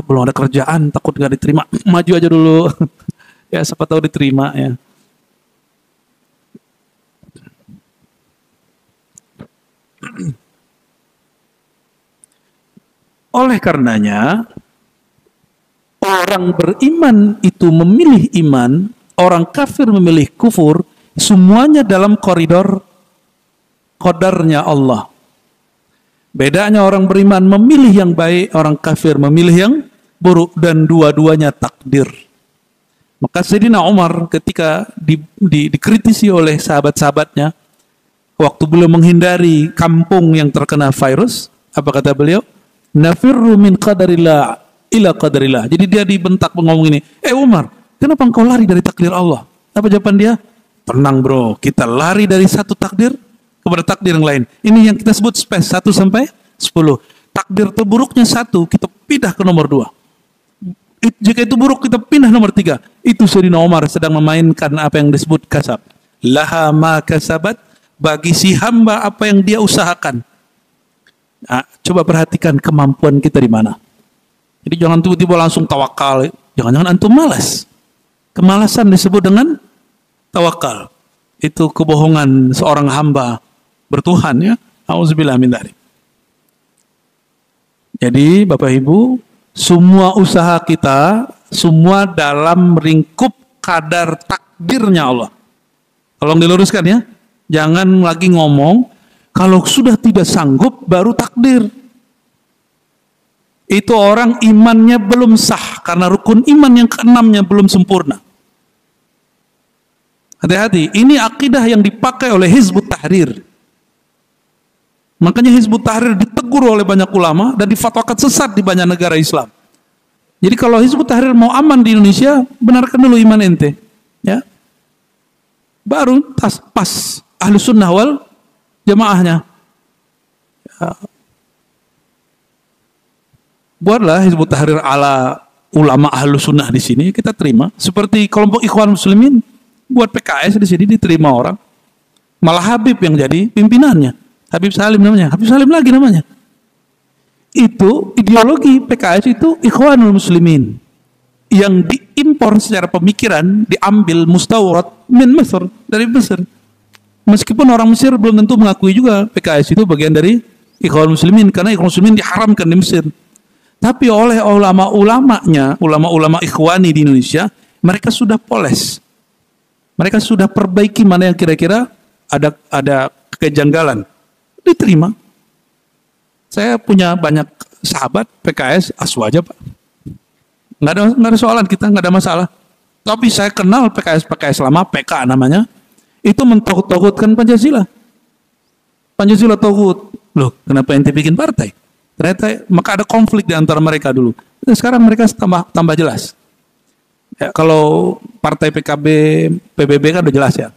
S1: belum ada kerjaan, takut gak diterima, maju aja dulu. Ya, siapa tahu diterima ya. Oleh karenanya, orang beriman itu memilih iman, orang kafir memilih kufur, semuanya dalam koridor qadarnya Allah. Bedanya orang beriman memilih yang baik, orang kafir memilih yang buruk, dan dua-duanya takdir. Maka Sayyidina Umar ketika dikritisi oleh sahabat-sahabatnya, waktu beliau menghindari kampung yang terkena virus, apa kata beliau? Nafirru min qadarillah ila qadarillah. Jadi dia dibentak ngomong ini, Umar, kenapa engkau lari dari takdir Allah? Apa jawaban dia? Tenang bro, kita lari dari satu takdir kepada takdir yang lain. Ini yang kita sebut space 1 sampai 10. Takdir terburuknya 1, kita pindah ke nomor 2. Jika itu buruk, kita pindah nomor 3. Itu Sayyidina Umar sedang memainkan apa yang disebut kasab. Laha ma kasabat, bagi si hamba apa yang dia usahakan. Nah, coba perhatikan kemampuan kita di mana. Jadi jangan tiba-tiba langsung tawakal. Jangan-jangan antum malas. Kemalasan disebut dengan tawakal. Itu kebohongan seorang hamba bertuhan, ya. Auzubillah min dzalik. Jadi Bapak Ibu, semua usaha kita semua dalam lingkup kadar takdirnya Allah. Tolong diluruskan ya. Jangan lagi ngomong kalau sudah tidak sanggup baru takdir. Itu orang imannya belum sah karena rukun iman yang keenamnya belum sempurna. Hati-hati, ini akidah yang dipakai oleh Hizbut Tahrir. Makanya Hizbut Tahrir ditegur oleh banyak ulama dan difatwakan sesat di banyak negara Islam. Jadi kalau Hizbut Tahrir mau aman di Indonesia, benarkan dulu iman ente, ya. Baru pas ahlu sunnah wal jamaahnya. Ya. Buatlah Hizbut Tahrir ala ulama ahlu sunnah di sini, kita terima. Seperti kelompok Ikhwan Muslimin buat PKS di sini diterima orang. Malah Habib yang jadi pimpinannya. Habib Salim namanya. Habib Salim lagi namanya. Itu ideologi PKS itu Ikhwanul Muslimin yang diimpor secara pemikiran, diambil mustawrad min Mesir, dari Mesir. Meskipun orang Mesir belum tentu mengakui juga PKS itu bagian dari Ikhwanul Muslimin, karena Ikhwanul Muslimin diharamkan di Mesir. Tapi oleh ulama-ulamanya, ulama-ulama Ikhwani di Indonesia, mereka sudah poles. Mereka sudah perbaiki mana yang kira-kira ada kejanggalan. Diterima. Saya punya banyak sahabat PKS aswaja Pak. Nggak ada soalan kita, nggak ada masalah. Tapi saya kenal PKS lama, PK namanya, itu mentogut-togutkan Pancasila. Pancasila togut. Loh, kenapa ente bikin partai? Ternyata maka ada konflik di antara mereka dulu. Dan sekarang mereka tambah jelas. Ya, kalau partai PKB, PBB kan udah jelas ya.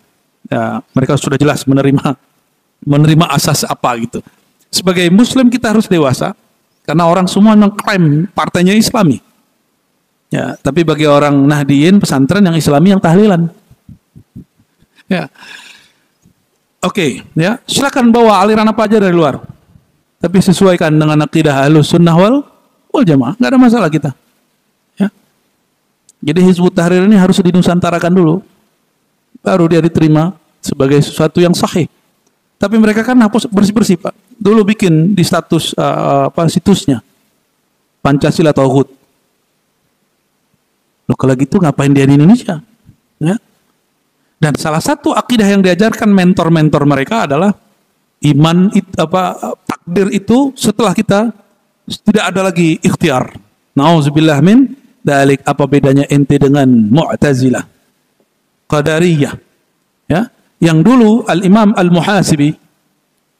S1: Ya, mereka sudah jelas menerima asas apa gitu. Sebagai Muslim kita harus dewasa, karena orang semua mengklaim partainya Islami. Ya, tapi bagi orang Nahdiyin pesantren yang Islami yang tahlilan. Ya, oke, ya silakan bawa aliran apa aja dari luar, tapi sesuaikan dengan akidah Ahlus Sunnah wal Jamaah, nggak ada masalah kita. Ya, jadi Hizbut Tahrir ini harus dinusantarakan dulu, baru dia diterima sebagai sesuatu yang sahih. Tapi mereka kan hapus bersih-bersih Pak. Dulu bikin di status situsnya Pancasila Tauhid. Loh kalau gitu ngapain dia di Indonesia? Ya. Dan salah satu akidah yang diajarkan mentor-mentor mereka adalah takdir itu setelah kita tidak ada lagi ikhtiar. Nauzubillah min dzalik. Apa bedanya ente dengan Mu'tazilah, Qadariyah? Ya. Yang dulu Al-Imam Al-Muhasibi,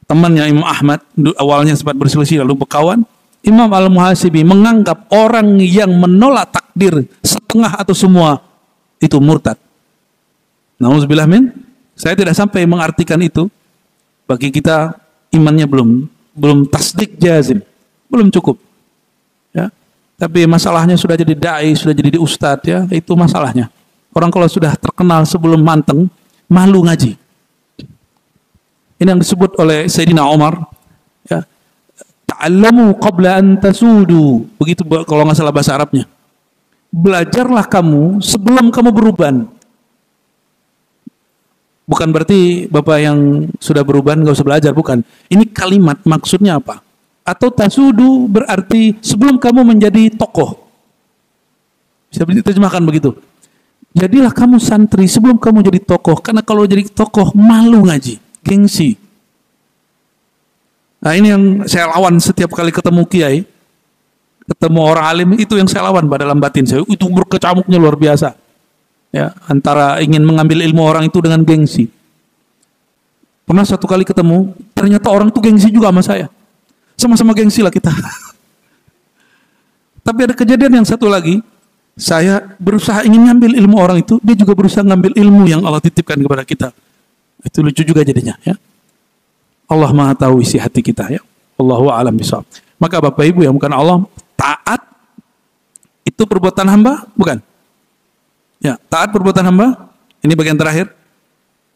S1: temannya Imam Ahmad, awalnya sempat berselisih lalu berkawan, Imam Al-Muhasibi menganggap orang yang menolak takdir setengah atau semua itu murtad. Nauzubillah min. Saya tidak sampai mengartikan itu. Bagi kita imannya belum tasdik jazim, belum cukup. Ya. Tapi masalahnya sudah jadi dai, sudah jadi ustadz, ya, itu masalahnya. Orang kalau sudah terkenal sebelum manteng, malu ngaji. Ini yang disebut oleh Sayyidina Umar, ya. Ta'allamu qabla an tasudu. Begitu kalau nggak salah bahasa Arabnya. Belajarlah kamu sebelum kamu beruban. Bukan berarti Bapak yang sudah beruban nggak usah belajar, bukan. Ini kalimat maksudnya apa? Atau tasudu berarti sebelum kamu menjadi tokoh. Bisa diterjemahkan begitu. Jadilah kamu santri sebelum kamu jadi tokoh. Karena kalau jadi tokoh malu ngaji, gengsi. Nah ini yang saya lawan setiap kali ketemu kiai, ketemu orang alim, itu yang saya lawan dalam batin saya. Itu berkecamuknya luar biasa. Ya, antara ingin mengambil ilmu orang itu dengan gengsi. Pernah satu kali ketemu, ternyata orang itu gengsi juga sama saya. Sama-sama gengsi lah kita. Tapi ada kejadian yang satu lagi, saya berusaha ingin ngambil ilmu orang itu, dia juga berusaha ngambil ilmu yang Allah titipkan kepada kita. Itu lucu juga jadinya, ya. Allah Maha tahu isi hati kita, ya. Allahu a'lam bishawab. Maka Bapak Ibu yang bukan Allah, taat itu perbuatan hamba, bukan? Ya, taat perbuatan hamba. Ini bagian terakhir.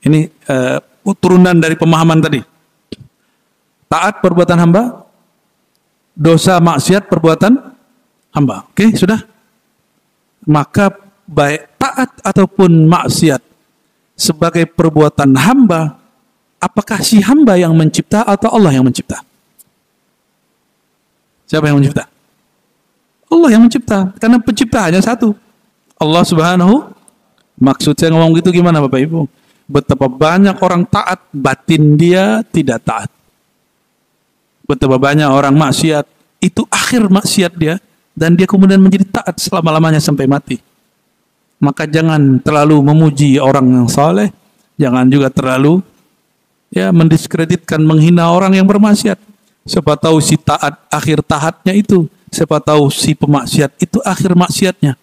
S1: Ini turunan dari pemahaman tadi. Taat perbuatan hamba, dosa maksiat perbuatan hamba. Oke, sudah. Maka baik taat ataupun maksiat sebagai perbuatan hamba, apakah si hamba yang mencipta atau Allah yang mencipta? Siapa yang mencipta? Allah yang mencipta. Karena pencipta hanya satu, Allah Subhanahu. Maksud saya ngomong gitu gimana Bapak Ibu? Betapa banyak orang taat, batin dia tidak taat. Betapa banyak orang maksiat, itu akhir maksiat dia, dan dia kemudian menjadi taat selama-lamanya sampai mati. Maka jangan terlalu memuji orang yang saleh, jangan juga terlalu mendiskreditkan, menghina orang yang bermaksiat. Siapa tahu si taat akhir taatnya itu, siapa tahu si pemaksiat itu akhir maksiatnya.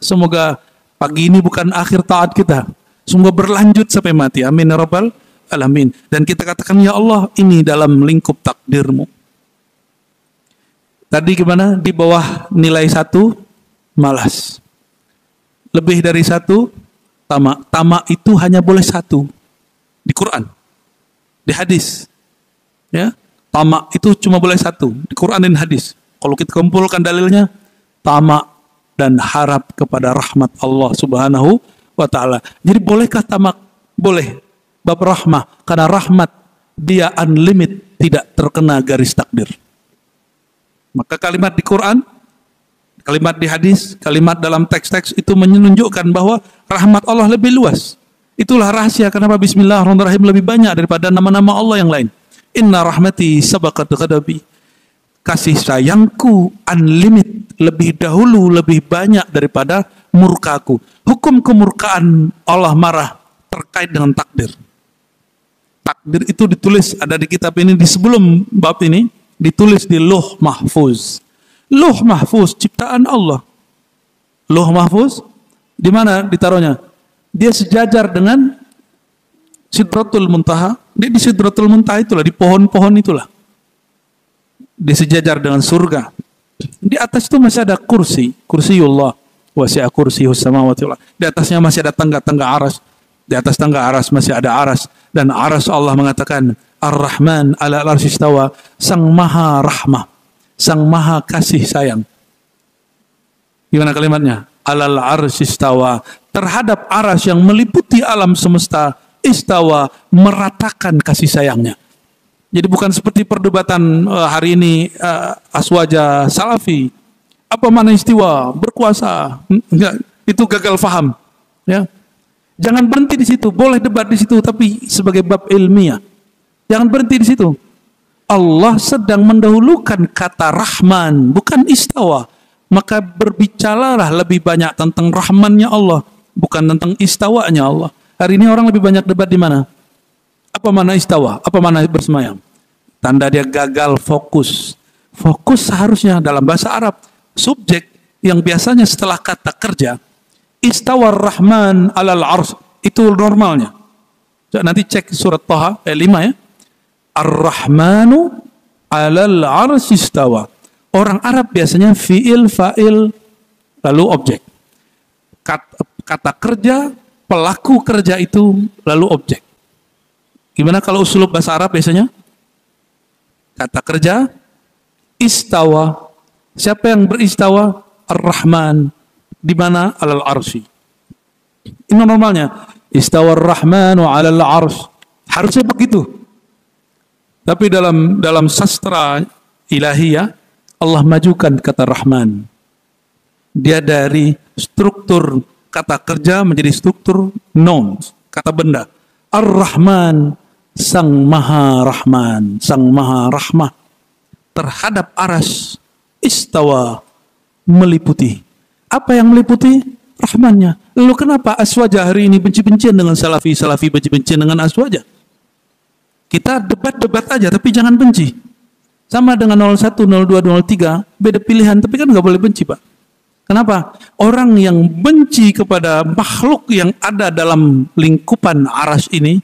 S1: Semoga pagi ini bukan akhir taat kita. Semoga berlanjut sampai mati. Amin ya rabbal alamin. Dan kita katakan, ya Allah, ini dalam lingkup takdirmu. Tadi gimana? Di bawah nilai 1, malas. Lebih dari 1, tamak. Tamak itu hanya boleh 1. Di Quran. Di hadis. Ya, tamak itu cuma boleh 1. Di Quran dan hadis. Kalau kita kumpulkan dalilnya, tamak dan harap kepada rahmat Allah Subhanahu wa ta'ala. Jadi bolehkah tamak? Boleh. Bab rahmah. Karena rahmat dia unlimited, tidak terkena garis takdir. Maka kalimat di Quran, kalimat di hadis, kalimat dalam teks-teks itu menunjukkan bahwa rahmat Allah lebih luas. Itulah rahasia kenapa Bismillahirrahmanirrahim lebih banyak daripada nama-nama Allah yang lain. Inna rahmati sabaqat ghadabi. Kasih sayangku unlimited, lebih dahulu, lebih banyak daripada murkaku. Hukum kemurkaan Allah marah terkait dengan takdir. Takdir itu ditulis, ada di kitab ini, di sebelum bab ini, ditulis di Lauh Mahfuz. Lauh Mahfuz, ciptaan Allah. Lauh Mahfuz, di mana ditaruhnya? Dia sejajar dengan Sidratul Muntaha. Di Sidratul Muntaha itulah, di pohon-pohon itulah. Dia sejajar dengan surga. Di atas itu masih ada kursi, kursiullah, wasi'a kursiyus samawati wal ardh. Di atasnya masih ada tangga-tangga aras. Di atas tangga aras masih ada aras, dan aras Allah mengatakan Ar-Rahman 'alal 'arsy istawa, Sang Maha Rahmah, Sang Maha Kasih Sayang. Gimana kalimatnya? 'Alal 'arsy istawa, terhadap aras yang meliputi alam semesta, istawa, meratakan kasih sayangnya. Jadi bukan seperti perdebatan hari ini aswaja salafi. Apa mana istiwa? Berkuasa. Enggak, itu gagal faham. Ya. Jangan berhenti di situ. Boleh debat di situ, tapi sebagai bab ilmiah. Jangan berhenti di situ. Allah sedang mendahulukan kata Rahman, bukan istawa. Maka berbicaralah lebih banyak tentang Rahmannya Allah, bukan tentang istawanya Allah. Hari ini orang lebih banyak debat di mana? Apa mana istawa? Apa mana bersemayam? Tanda dia gagal fokus. Fokus seharusnya dalam bahasa Arab. Subjek yang biasanya setelah kata kerja, istawar rahman alal ars, itu normalnya. Nanti cek surat Thaha ayat 5 ya. Ar-Rahmanu alal ars istawa. Orang Arab biasanya fi'il, fa'il, lalu objek. Kata kerja, pelaku kerja itu lalu objek. Gimana kalau usulub bahasa Arab biasanya? Kata kerja, istawa. Siapa yang beristawa? Ar-Rahman. Di mana? Alal arsi. Ini normalnya. Istawa ar-Rahmanu alal ars. Harusnya begitu. Tapi dalam sastra ilahiyah, Allah majukan kata Rahman. Dia dari struktur kata kerja menjadi struktur noun, kata benda. Ar-Rahman, Sang Maha Rahman, Sang Maha Rahmah. Terhadap aras, istawa, meliputi. Apa yang meliputi? Rahmannya. Lalu kenapa Aswaja hari ini benci-bencian dengan Salafi, Salafi benci-bencian dengan Aswaja? Kita debat-debat aja, tapi jangan benci. Sama dengan 01, 02, 03, beda pilihan, tapi kan nggak boleh benci, Pak. Kenapa? Orang yang benci kepada makhluk yang ada dalam lingkupan aras ini,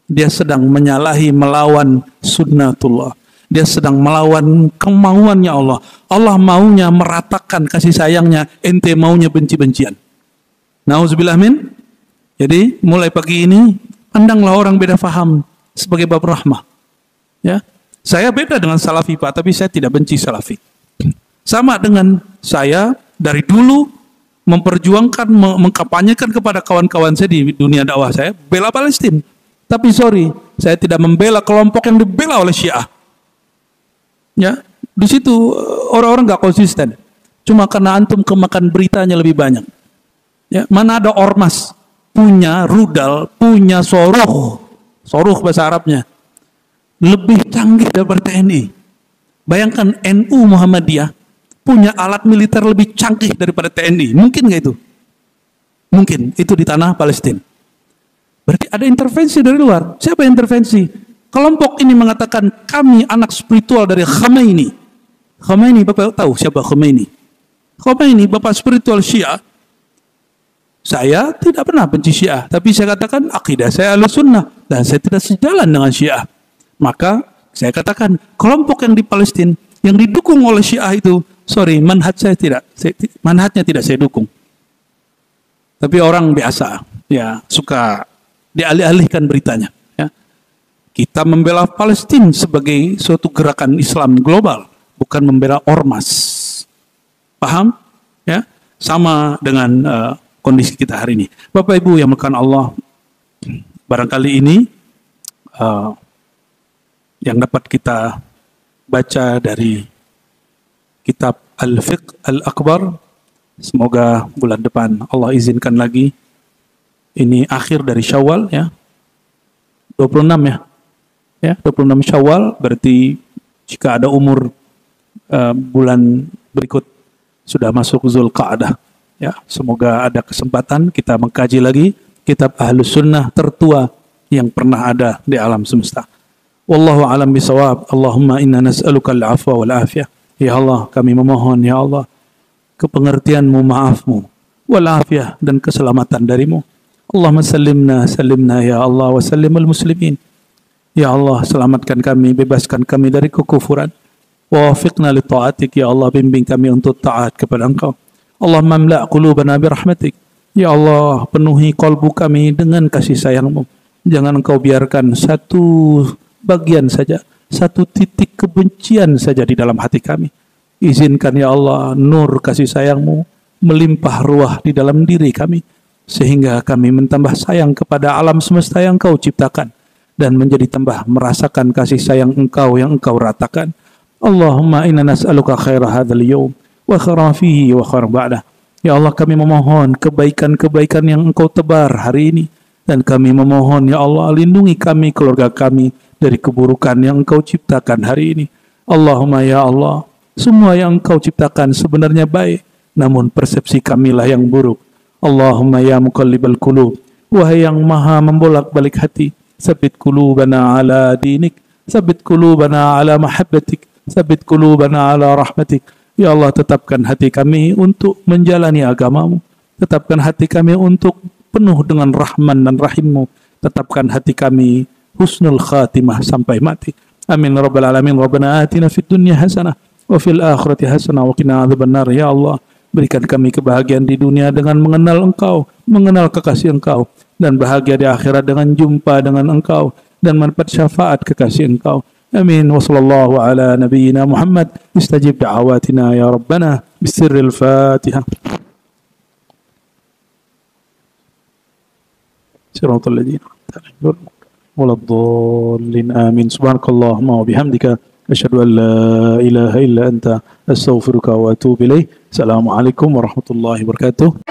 S1: dia sedang menyalahi, melawan sunnatullah. Dia sedang melawan kemauannya Allah. Allah maunya meratakan kasih sayangnya, ente maunya benci-bencian. Nauzubillah min. Jadi mulai pagi ini, pandanglah orang beda faham sebagai bab rahmah. Ya, saya beda dengan Salafi, Pak, tapi saya tidak benci Salafi. Sama dengan saya dari dulu memperjuangkan, mengkampanyekan kepada kawan-kawan saya di dunia dakwah saya, bela Palestina. Tapi sorry, saya tidak membela kelompok yang dibela oleh Syiah. Ya, di situ orang-orang nggak konsisten. Cuma karena antum kemakan beritanya lebih banyak. Ya, mana ada ormas punya rudal, punya soruh bahasa Arabnya, lebih canggih daripada TNI. Bayangkan NU Muhammadiyah punya alat militer lebih canggih daripada TNI. Mungkin nggak itu? Mungkin. Itu di tanah Palestina. Berarti ada intervensi dari luar. Siapa yang intervensi? Kelompok ini mengatakan kami anak spiritual dari Khomeini. Khomeini, Bapak tahu siapa Khomeini? Khomeini, Bapak spiritual Syiah. Saya tidak pernah benci Syiah. Tapi saya katakan akidah saya Ahlussunnah. Dan saya tidak sejalan dengan Syiah. Maka saya katakan kelompok yang di Palestina yang didukung oleh Syiah itu, sorry, manhajnya tidak saya dukung. Tapi orang biasa, ya suka dialih-alihkan beritanya. Ya. Kita membela Palestina sebagai suatu gerakan Islam global, bukan membela ormas. Paham? Ya, sama dengan kondisi kita hari ini. Bapak Ibu yang melakukan Allah, barangkali ini yang dapat kita baca dari kitab Al-Fiqh Al-Akbar. Semoga bulan depan Allah izinkan lagi. Ini akhir dari Syawal ya. 26 ya. Ya, 26 Syawal berarti jika ada umur bulan berikut sudah masuk Zulqa'dah. Ya, semoga ada kesempatan kita mengkaji lagi kitab Ahlus Sunnah tertua yang pernah ada di alam semesta. Wallahu a'lam bishawab. Allahumma inna nas'aluka al-'afwa wal 'afiyah. Ya Allah, kami memohon ya Allah kepengertian-Mu, maaf-Mu, wal 'afiyah dan keselamatan dari-Mu. Allahumma sallimna ya Allah wa sallimul muslimin. Ya Allah, selamatkan kami, bebaskan kami dari kekufuran. Wa wafiqna li ta'atik ya Allah, bimbing kami untuk taat kepada Engkau. Allahumma amla' qulubana bi rahmatik. Ya Allah, penuhi kalbu kami dengan kasih sayang-Mu. Jangan Engkau biarkan satu bagian saja, satu titik kebencian saja di dalam hati kami. Izinkan ya Allah nur kasih sayang-Mu melimpah ruah di dalam diri kami, sehingga kami mentambah sayang kepada alam semesta yang Engkau ciptakan dan menjadi tambah merasakan kasih sayang Engkau yang Engkau ratakan. Allahumma inna nas'aluka khaira hadzal yawm wa khaira fihi wa khaira ba'dah. Ya Allah, kami memohon kebaikan-kebaikan yang Engkau tebar hari ini, dan kami memohon ya Allah lindungi kami, keluarga kami dari keburukan yang Engkau ciptakan hari ini. Allahumma ya Allah, semua yang Engkau ciptakan sebenarnya baik, namun persepsi kamilah yang buruk. Allahumma ya muqallibal qulub, wahai yang maha membolak-balik hati, sabit qulubana ala dinik, sabit qulubana ala mahabbatik, Tsabbit qulubana ala rahmatik. Ya Allah, tetapkan hati kami untuk menjalani agamamu. Tetapkan hati kami untuk penuh dengan rahman dan rahimmu. Tetapkan hati kami husnul khatimah sampai mati. Amin rabbal alamin. Rabbana atina fid dunya hasanah wa fil akhirati hasanah wa qina adzabannar. Ya Allah, berikan kami kebahagiaan di dunia dengan mengenal Engkau, mengenal kekasih Engkau, dan bahagia di akhirat dengan jumpa dengan Engkau dan mendapat syafaat kekasih Engkau. Amin. Wa sallallahu ala nabiyyina Muhammad. Istajib da'awatina ya Rabbana bisirril Fatihah. Siratal ladzina waladdallin. Amin. Subhanakallahumma wa bihamdika asyhadu an la ilaha illa anta astaghfiruka wa atubu ilaik. Assalamualaikum warahmatullahi wabarakatuh.